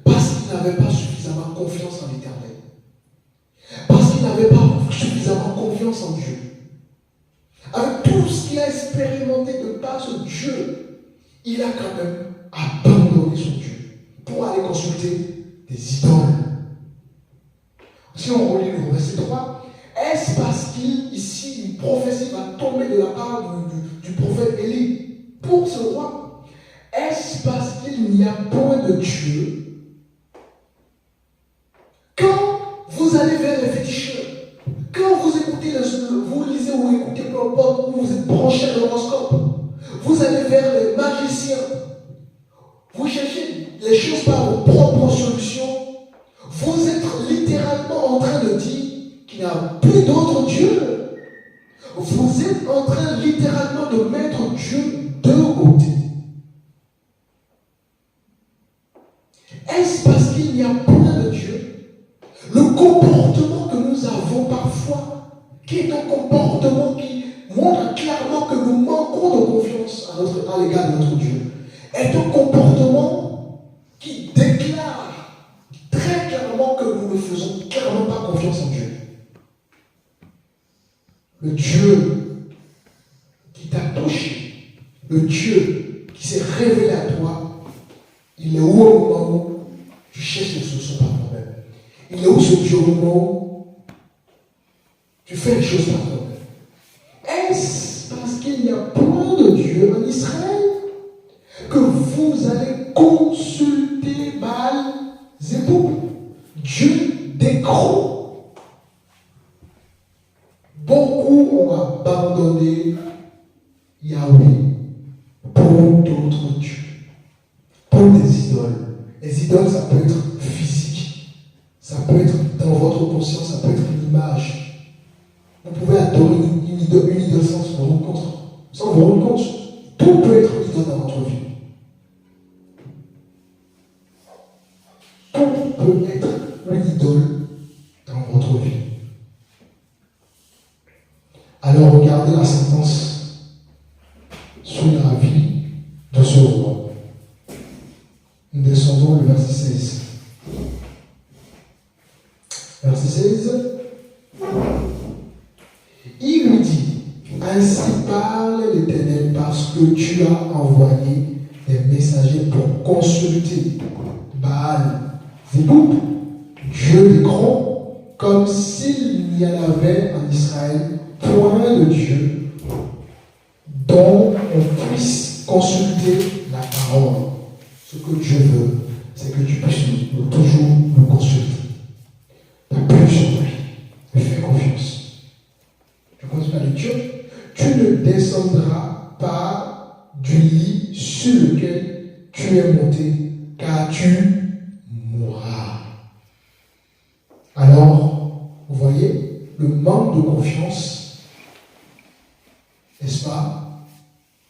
parce qu'il n'avait pas suffisamment confiance en l'Éternel. Parce qu'il n'avait pas suffisamment confiance en Dieu. Avec tout ce qu'il a expérimenté de par ce Dieu, il a quand même abandonné son Dieu pour aller consulter des idoles. Si on relit le verset 3, est-ce parce qu'ici une prophétie va tomber de la part du prophète Élie pour ce roi? Est-ce parce qu'il n'y a point de Dieu? Quand vous allez vers les féticheurs, quand vous écoutez, vous lisez ou écoutez peu importe, où vous êtes branché à l'horoscope, vous allez vers les magiciens, vous cherchez les choses par vos propres solutions, vous êtes littéralement en train de dire qu'il n'y a plus d'autre Dieu. Vous êtes en train littéralement de mettre Dieu de côté. Est-ce parce qu'il n'y a point de Dieu? Le comportement que nous avons parfois, qui est un comportement qui montre clairement que nous manquons de confiance à l'égard de notre Dieu, est un comportement qui déclare très clairement que nous ne faisons clairement pas confiance en Dieu. Le Dieu qui t'a touché, le Dieu qui s'est révélé à toi, il est où au moment où tu cherches les solutions par toi-même? Il est où ce Dieu au moment où tu fais les choses par toi-même? Est-ce parce qu'il n'y a point de Dieu en Israël que vous allez consulté Baal Zéboum, Dieu d'écrou. Beaucoup ont abandonné Yahweh pour d'autres dieux, pour des idoles. Les idoles, ça peut être physique, ça peut être dans votre conscience, ça peut être une image. Vous pouvez adorer une idole sans vous rendre compte. Sans vous rendre compte, tout peut être une idole dans votre vie. Tout peut être une idole dans votre vie. Alors regardez la sentence sur la vie de ce roi. Nous descendons le verset 16. Verset 16. Il lui dit, ainsi parle l'Éternel parce que tu as envoyé des messagers pour consulter Baal Zéboum, Dieu d'Écron, comme s'il n'y en avait en Israël point de Dieu dont on puisse consulter la parole. Ce que Dieu veut, c'est que tu puisses toujours nous consulter. T'appuies sur lui. Lui fais confiance. Je continue à le dire. Tu ne descendras pas du lit sur lequel tu es monté, car tu mourras. Alors, vous voyez, le manque de confiance, n'est-ce pas,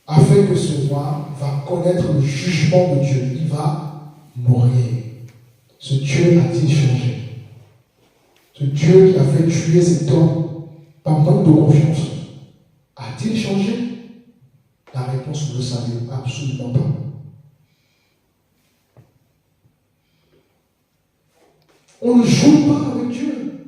a fait que ce roi va connaître le jugement de Dieu. Il va mourir. Ce Dieu a-t-il changé? Ce Dieu qui a fait tuer cet homme par manque de confiance, a-t-il changé? La réponse, vous le savez, absolument pas. On ne joue pas avec Dieu.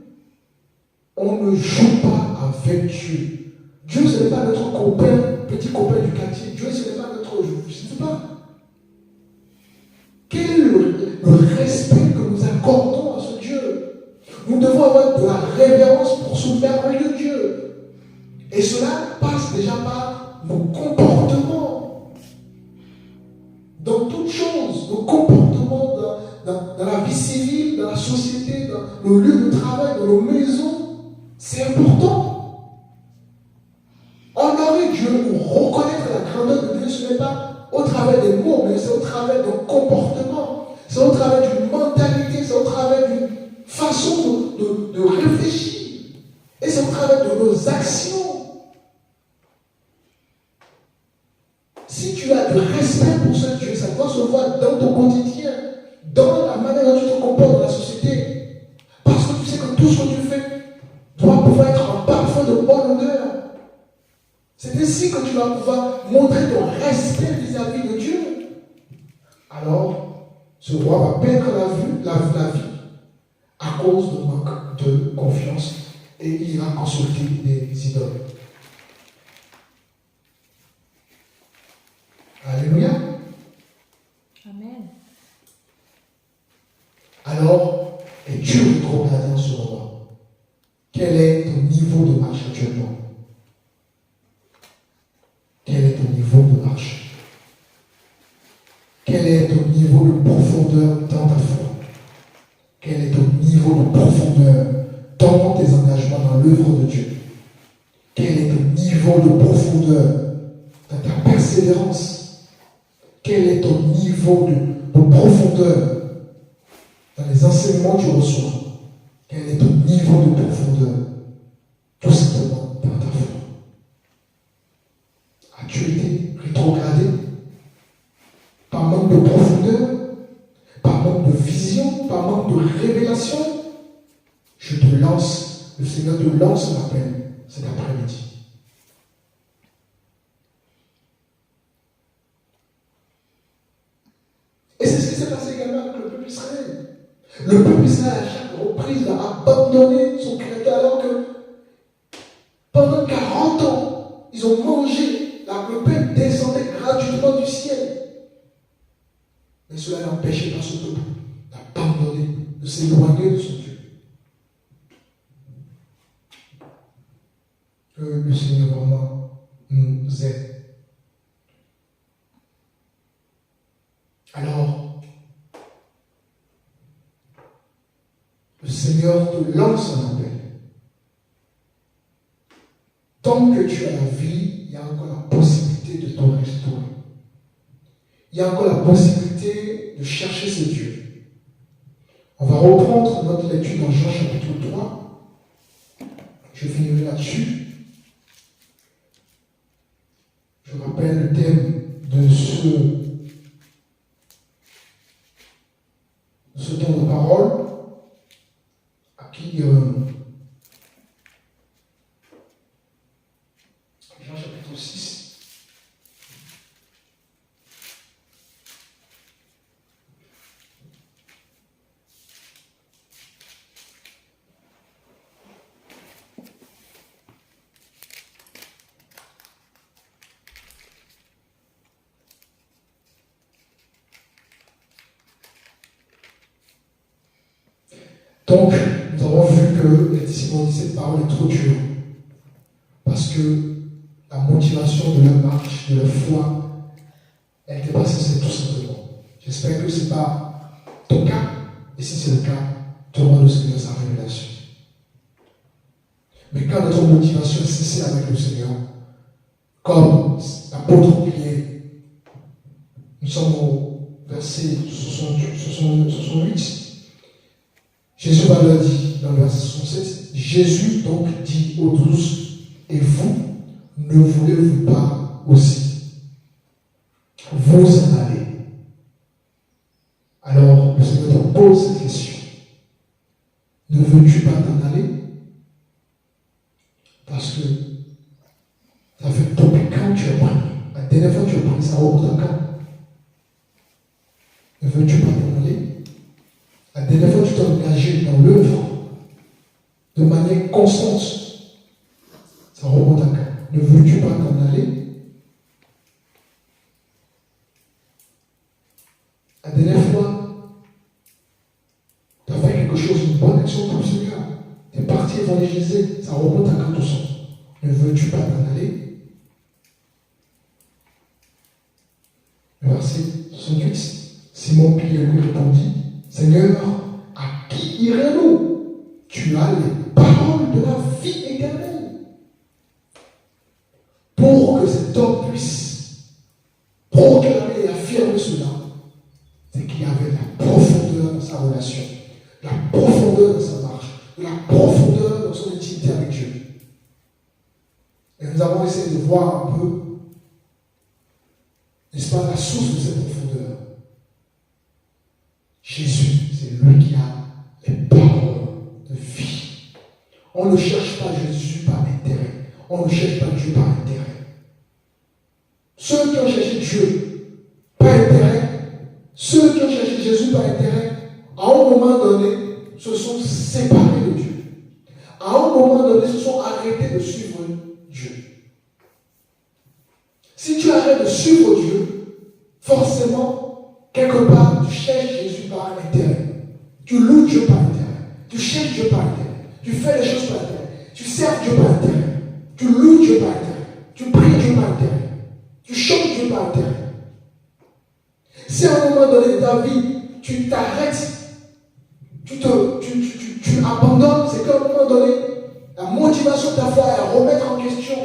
On ne joue pas avec Dieu. Dieu, ce n'est pas notre copain, petit copain du quartier. Dieu, ce n'est pas notre... Je ne sais pas. Quel est le respect que nous accordons à ce Dieu? Nous devons avoir de la révérence pour ce merveilleux Dieu. Et cela passe déjà par nos comportements. Dans toutes choses, nos comportements dans la vie civile, dans la société, dans nos lieux de travail, dans nos maisons, c'est important. Honorer Dieu ou reconnaître la grandeur de Dieu, ce n'est pas au travers des mots, mais c'est au travers d'un comportement, c'est au travers d'une mentalité, c'est au travers d'une façon de réfléchir, et c'est au travers de nos actions. Si tu as du respect pour ce Dieu, ça doit se voir dans ton quotidien, dans la manière dont tu te comportes dans la société, parce que tu sais que tout ce que tu fais doit pouvoir être un parfum de bonne odeur. C'est ainsi que tu vas pouvoir montrer ton respect vis-à-vis de Dieu. Alors, ce roi va perdre la vie à cause de manque de confiance et il ira consulter des idoles. Alléluia. Amen. Alors, es-tu rétrogradé en ce moment? Quel est ton niveau de marche actuellement? Quel est ton niveau de marche? Quel est ton niveau de profondeur dans ta foi? Quel est ton niveau de profondeur dans tes engagements dans l'œuvre de Dieu? Quel est ton niveau de profondeur dans ta persévérance? Quel est ton niveau de profondeur dans les enseignements que tu reçois? Quel est ton niveau de profondeur? Tout simplement dans ta foi. As-tu été rétrogradé par manque de profondeur, par manque de vision, par manque de révélation? Je te lance, le Seigneur te lance l'appel cet après-midi. Et c'est ce qui s'est passé également avec le peuple d'Israël. Le peuple d'Israël, à chaque reprise, a abandonné son Créateur alors que pendant 40 ans, ils ont mangé. Le pain descendait gratuitement du ciel. Mais cela n'empêchait pas ce peuple d'abandonner, de s'éloigner de son Dieu. Que le Seigneur vraiment nous aide. Alors, Seigneur te lance un appel. Tant que tu as la vie, il y a encore la possibilité de te restaurer. Il y a encore la possibilité de chercher ce Dieu. On va reprendre notre lecture dans Jean chapitre 3. Je finirai là-dessus. Je rappelle le thème de ce temps de parole à qui Jean chapitre 6. Donc, nous avons vu que les disciples ont dit cette parole est trop dure. Parce que la motivation de leur marche, de leur foi, elle n'était pas censée tout simplement. J'espère que ce n'est pas ton cas. Et si c'est le cas, demande au Seigneur sa révélation. Mais quand notre motivation est cessée avec le Seigneur, comme l'apôtre priait, nous sommes au verset 68. Jésus va leur dire dans le verset 67, Jésus donc dit aux 12, et vous, ne voulez-vous pas aussi vous en aller? Alors le Seigneur te pose cette question. Ne veux-tu pas t'en aller? Parce que ça fait depuis quand tu as pris? La dernière fois que tu as pris, ça remonte à quand? Ne veux-tu pas t'en aller? La dernière fois que tu t'es engagé dans l'œuvre de manière constante, ça remonte à quand? Ne veux-tu pas t'en aller? La dernière fois, tu as fait quelque chose, une bonne action pour le Seigneur. Tu es parti évangéliser, ça remonte à quand tout ça? Ne veux-tu pas t'en aller? Le verset 68, Simon Pierre lui répondit, Seigneur, à qui irons-nous? Tu as les paroles de la vie éternelle. Pour que cet homme puisse proclamer et affirmer cela, c'est qu'il y avait de la profondeur dans sa relation, de la profondeur dans sa marche, de la profondeur dans son intimité avec Dieu. Et nous avons essayé de voir un peu, n'est-ce pas, la source de cette profondeur. Jésus, c'est lui qui a les paroles de vie. On ne cherche pas Jésus par intérêt. On ne cherche pas Dieu par intérêt. Ceux qui ont cherché Dieu par intérêt, ceux qui ont cherché Jésus par intérêt, à un moment donné, se sont séparés de Dieu. À un moment donné, se sont arrêtés de suivre Dieu. Si tu arrêtes de suivre Dieu, forcément, quelque part, tu cherches Jésus par intérêt. Tu loues Dieu par intérêt. Tu cherches Dieu par intérêt. Tu fais les choses par intérêt. Tu sers Dieu par intérêt. Tu loues Dieu par intérêt. Tu pries Dieu par intérêt. Tu chantes Dieu par intérêt. Si à un moment donné de ta vie, tu t'arrêtes, tu abandonnes, c'est qu'à un moment donné, la motivation de ta foi est à remettre en question.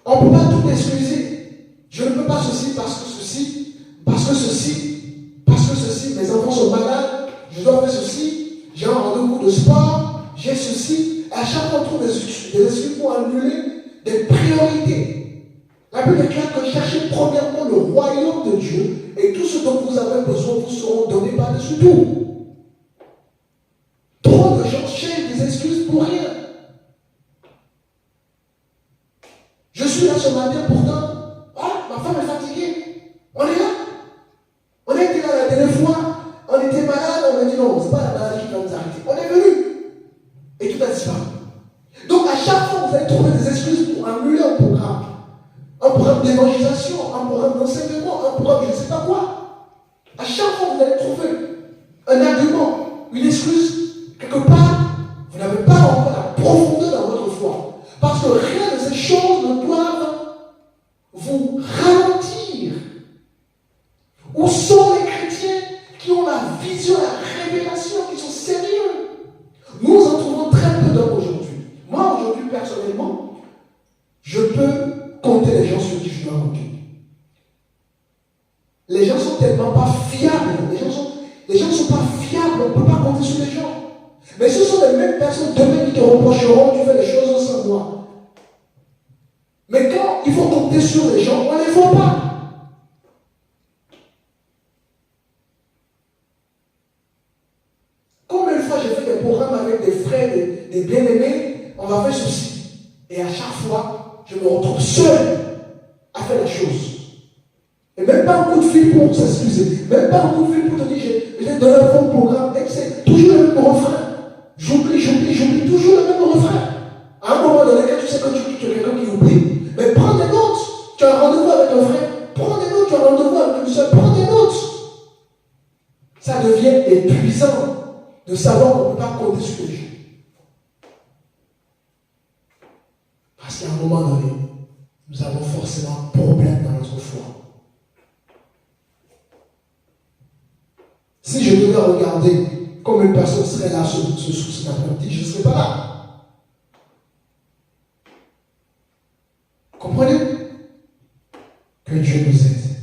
On ne peut pas tout excuser. Je ne peux pas ceci parce que ceci, parce que ceci, parce que ceci, mes enfants sont malades, je dois faire ceci, j'ai un rendez-vous de sport, j'ai ceci. Et à chaque fois, on trouve des excuses pour annuler des priorités. La Bible déclare que cherchez premièrement le royaume de Dieu et tout ce dont vous avez besoin vous seront donnés par-dessus tout. Trop de gens cherchent des excuses pour rien. Je suis là ce matin pourtant. Ah, ma femme est fatiguée. On est là. On était là la dernière fois. On était malade. On a dit non, c'est pas la maladie qui va nous arrêter. On est venu. Et tout a disparu. Donc à chaque fois, vous allez trouver des excuses pour annuler un programme. Un programme d'évangélisation, un programme d'enseignement, un programme je ne sais pas quoi. À chaque fois, vous allez trouver un argument, une excuse. Quelque part, vous n'avez pas encore la profondeur dans votre foi. Parce que rien de ces choses ne doivent vous ralentir. Où sont les chrétiens qui ont la vision, les gens sont tellement pas fiables. Les gens ne sont pas fiables, on ne peut pas compter sur les gens. Mais ce sont les mêmes personnes demain qui te reprocheront, tu fais les choses sans moi. Mais quand il faut compter sur les gens, on ne les voit pas. Combien de fois j'ai fait des programmes avec des frères, des bien-aimés, on va faire ceci. Et à chaque fois, je me retrouve seul à faire la chose. Et même pas un coup de fil pour s'excuser. Même pas un coup de fil pour te dire, j'ai donné un bon programme. Et c'est toujours le même refrain. J'oublie toujours le même refrain. À un moment donné, quand tu sais que tu es quelqu'un qui oublie, mais prends des notes. Tu as un rendez-vous avec un frère, prends des notes. Tu as un rendez-vous avec une soeur, prends des notes. Ça devient épuisant de savoir qu'on ne peut pas compter sur les gens. Parce qu'à un moment donné, nous avons forcément un problème dans notre foi. Si je devais regarder comme une personne serait là cet après-midi, je ne serais pas là. Comprenez? Que Dieu nous aide.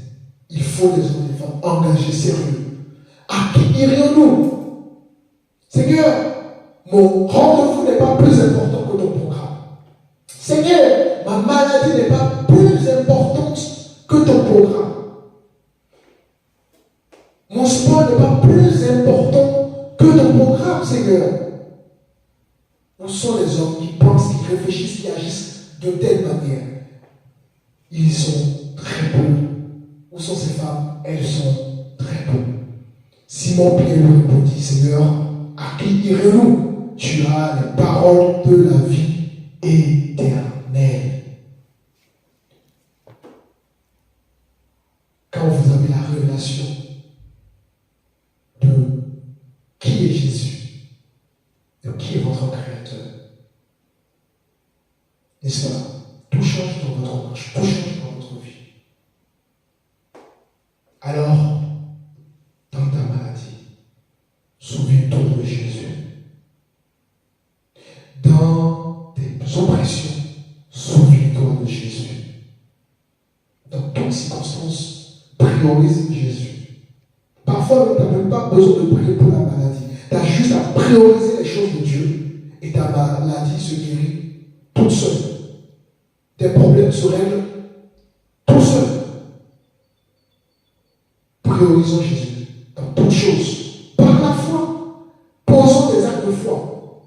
Il faut des hommes et des femmes engagés, sérieux. À qui irions-nous? Seigneur, mon rendez-vous n'est pas plus important que ton programme. Seigneur, ma maladie n'est pas plus importante que ton programme. Mon sport n'est pas plus important que ton programme, Seigneur. Où sont les hommes qui pensent, qui réfléchissent, qui agissent de telle manière? Ils sont très beaux. Où sont ces femmes? Elles sont très beaux. Simon-Pierre lui répondit, Seigneur, à qui irons-nous? Tu as les paroles de la vie éternelle. Quand vous avez la révélation de qui est Jésus, de qui est votre Créateur, n'est-ce pas? Tout change dans votre marche, tout change dans votre vie. Alors, dans ta maladie, souviens-toi de Jésus. Dans tes oppressions, souviens-toi de Jésus. Dans toutes circonstances, priorise Jésus. Parfois, tu n'as même pas besoin de prier pour la maladie. Tu as juste à prioriser les choses de Dieu et ta maladie se guérit toute seule. Tes problèmes se règlent tout seul. Priorisons Jésus dans toutes choses. Par la foi, posons des actes de foi.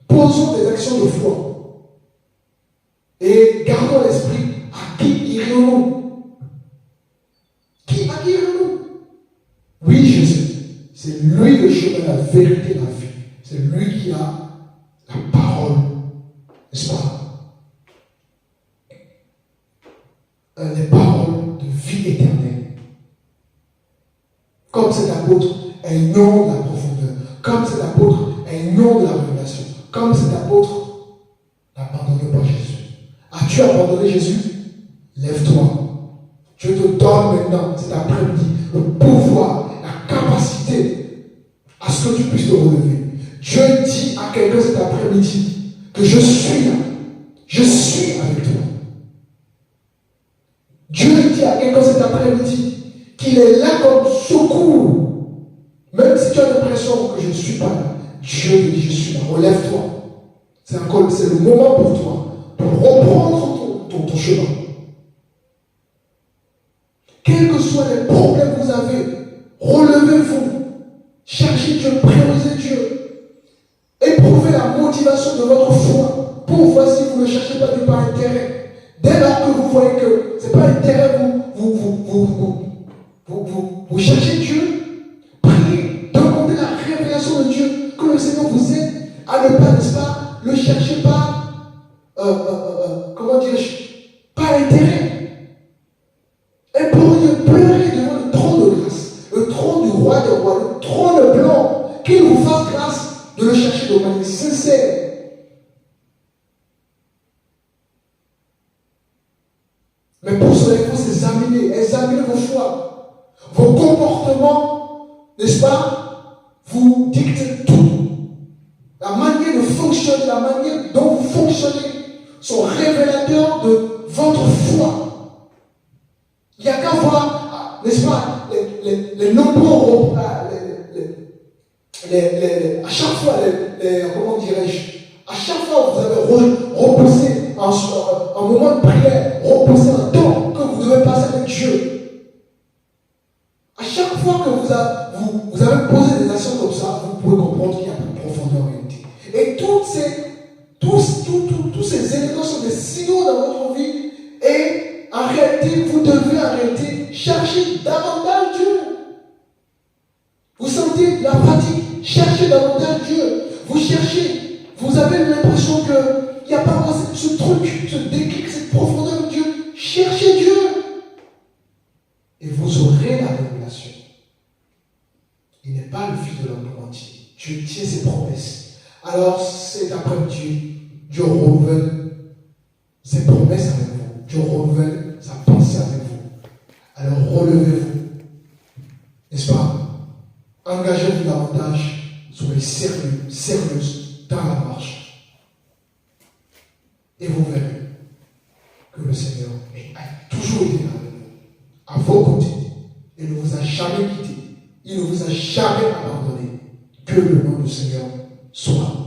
Posons des actions de foi. Et gardons l'esprit, à qui irions-nous? À qui irions-nous? Oui, Jésus. C'est lui le chemin, la vérité, la vie. C'est lui qui a la parole. N'est-ce pas? Les paroles de vie éternelle. Comme cet apôtre, elles n'ont la profondeur. Comme cet apôtre, elles n'ont de la révélation. Comme cet apôtre, n'abandonne pas Jésus. As-tu abandonné Jésus? Lève-toi. Je te donne maintenant, cet après-midi, le pouvoir, la capacité à ce que tu puisses te relever. Dieu dit à quelqu'un cet après-midi que je suis là. Je suis avec toi. Dieu dit à quelqu'un cet après-midi qu'il est là comme secours. Même si tu as l'impression que je ne suis pas là, Dieu te dit je suis là. Relève-toi. C'est le moment pour toi pour reprendre ton chemin. Quels que soient les problèmes que vous avez, relevez-vous. Cherchez Dieu, priorisez Dieu. Éprouvez la motivation de votre foi pour voir si vous ne cherchez pas du par intérêt. Dès lors que vous voyez que ce n'est pas intérêt, vous cherchez Dieu, priez, demandez la révélation de Dieu, que le Seigneur vous aide à ne pas, n'est-ce pas, le chercher pas, comment dirais-je, pas intérêt. Et pour Dieu, pleurez devant le trône de grâce, le trône du roi des rois, le trône blanc, qu'il vous fasse grâce de le chercher de manière sincère. Mais pour cela, il faut examiner vos choix. Vos comportements, n'est-ce pas, vous dictent tout. La manière de fonctionner, la manière dont vous fonctionnez sont révélateurs de votre foi. Il n'y a qu'à voir, n'est-ce pas, les nombreux à chaque fois, comment dirais-je, à chaque fois que vous avez repoussé un moment de prière, repoussé un temps que vous devez passer avec Dieu. À chaque fois que vous avez posé des actions comme ça, vous pouvez comprendre qu'il y a plus de profondeur en réalité. Et tous ces éléments sont des signaux dans votre vie. Et en réalité, vous devez en réalité chercher davantage Dieu. Vous sentez la fatigue, cherchez davantage Dieu. Vous cherchez, vous avez l'impression qu'il n'y a pas ce truc, ce déclic, cette profondeur de Dieu. Cherchez Dieu. Et vous aurez la révélation. Il n'est pas le fils de l'homme entier. Dieu tient ses promesses. Alors, c'est après Dieu renouvelle ses promesses avec vous. Dieu renouvelle sa pensée avec vous. Alors, relevez-vous. N'est-ce pas? Engagez-vous davantage. Soyez sérieux dans la marche. Et vous verrez que le Seigneur a toujours été là avec vous, à vos côtés. Il ne vous a jamais quitté. Il ne vous a jamais abandonné. Que le nom du Seigneur soit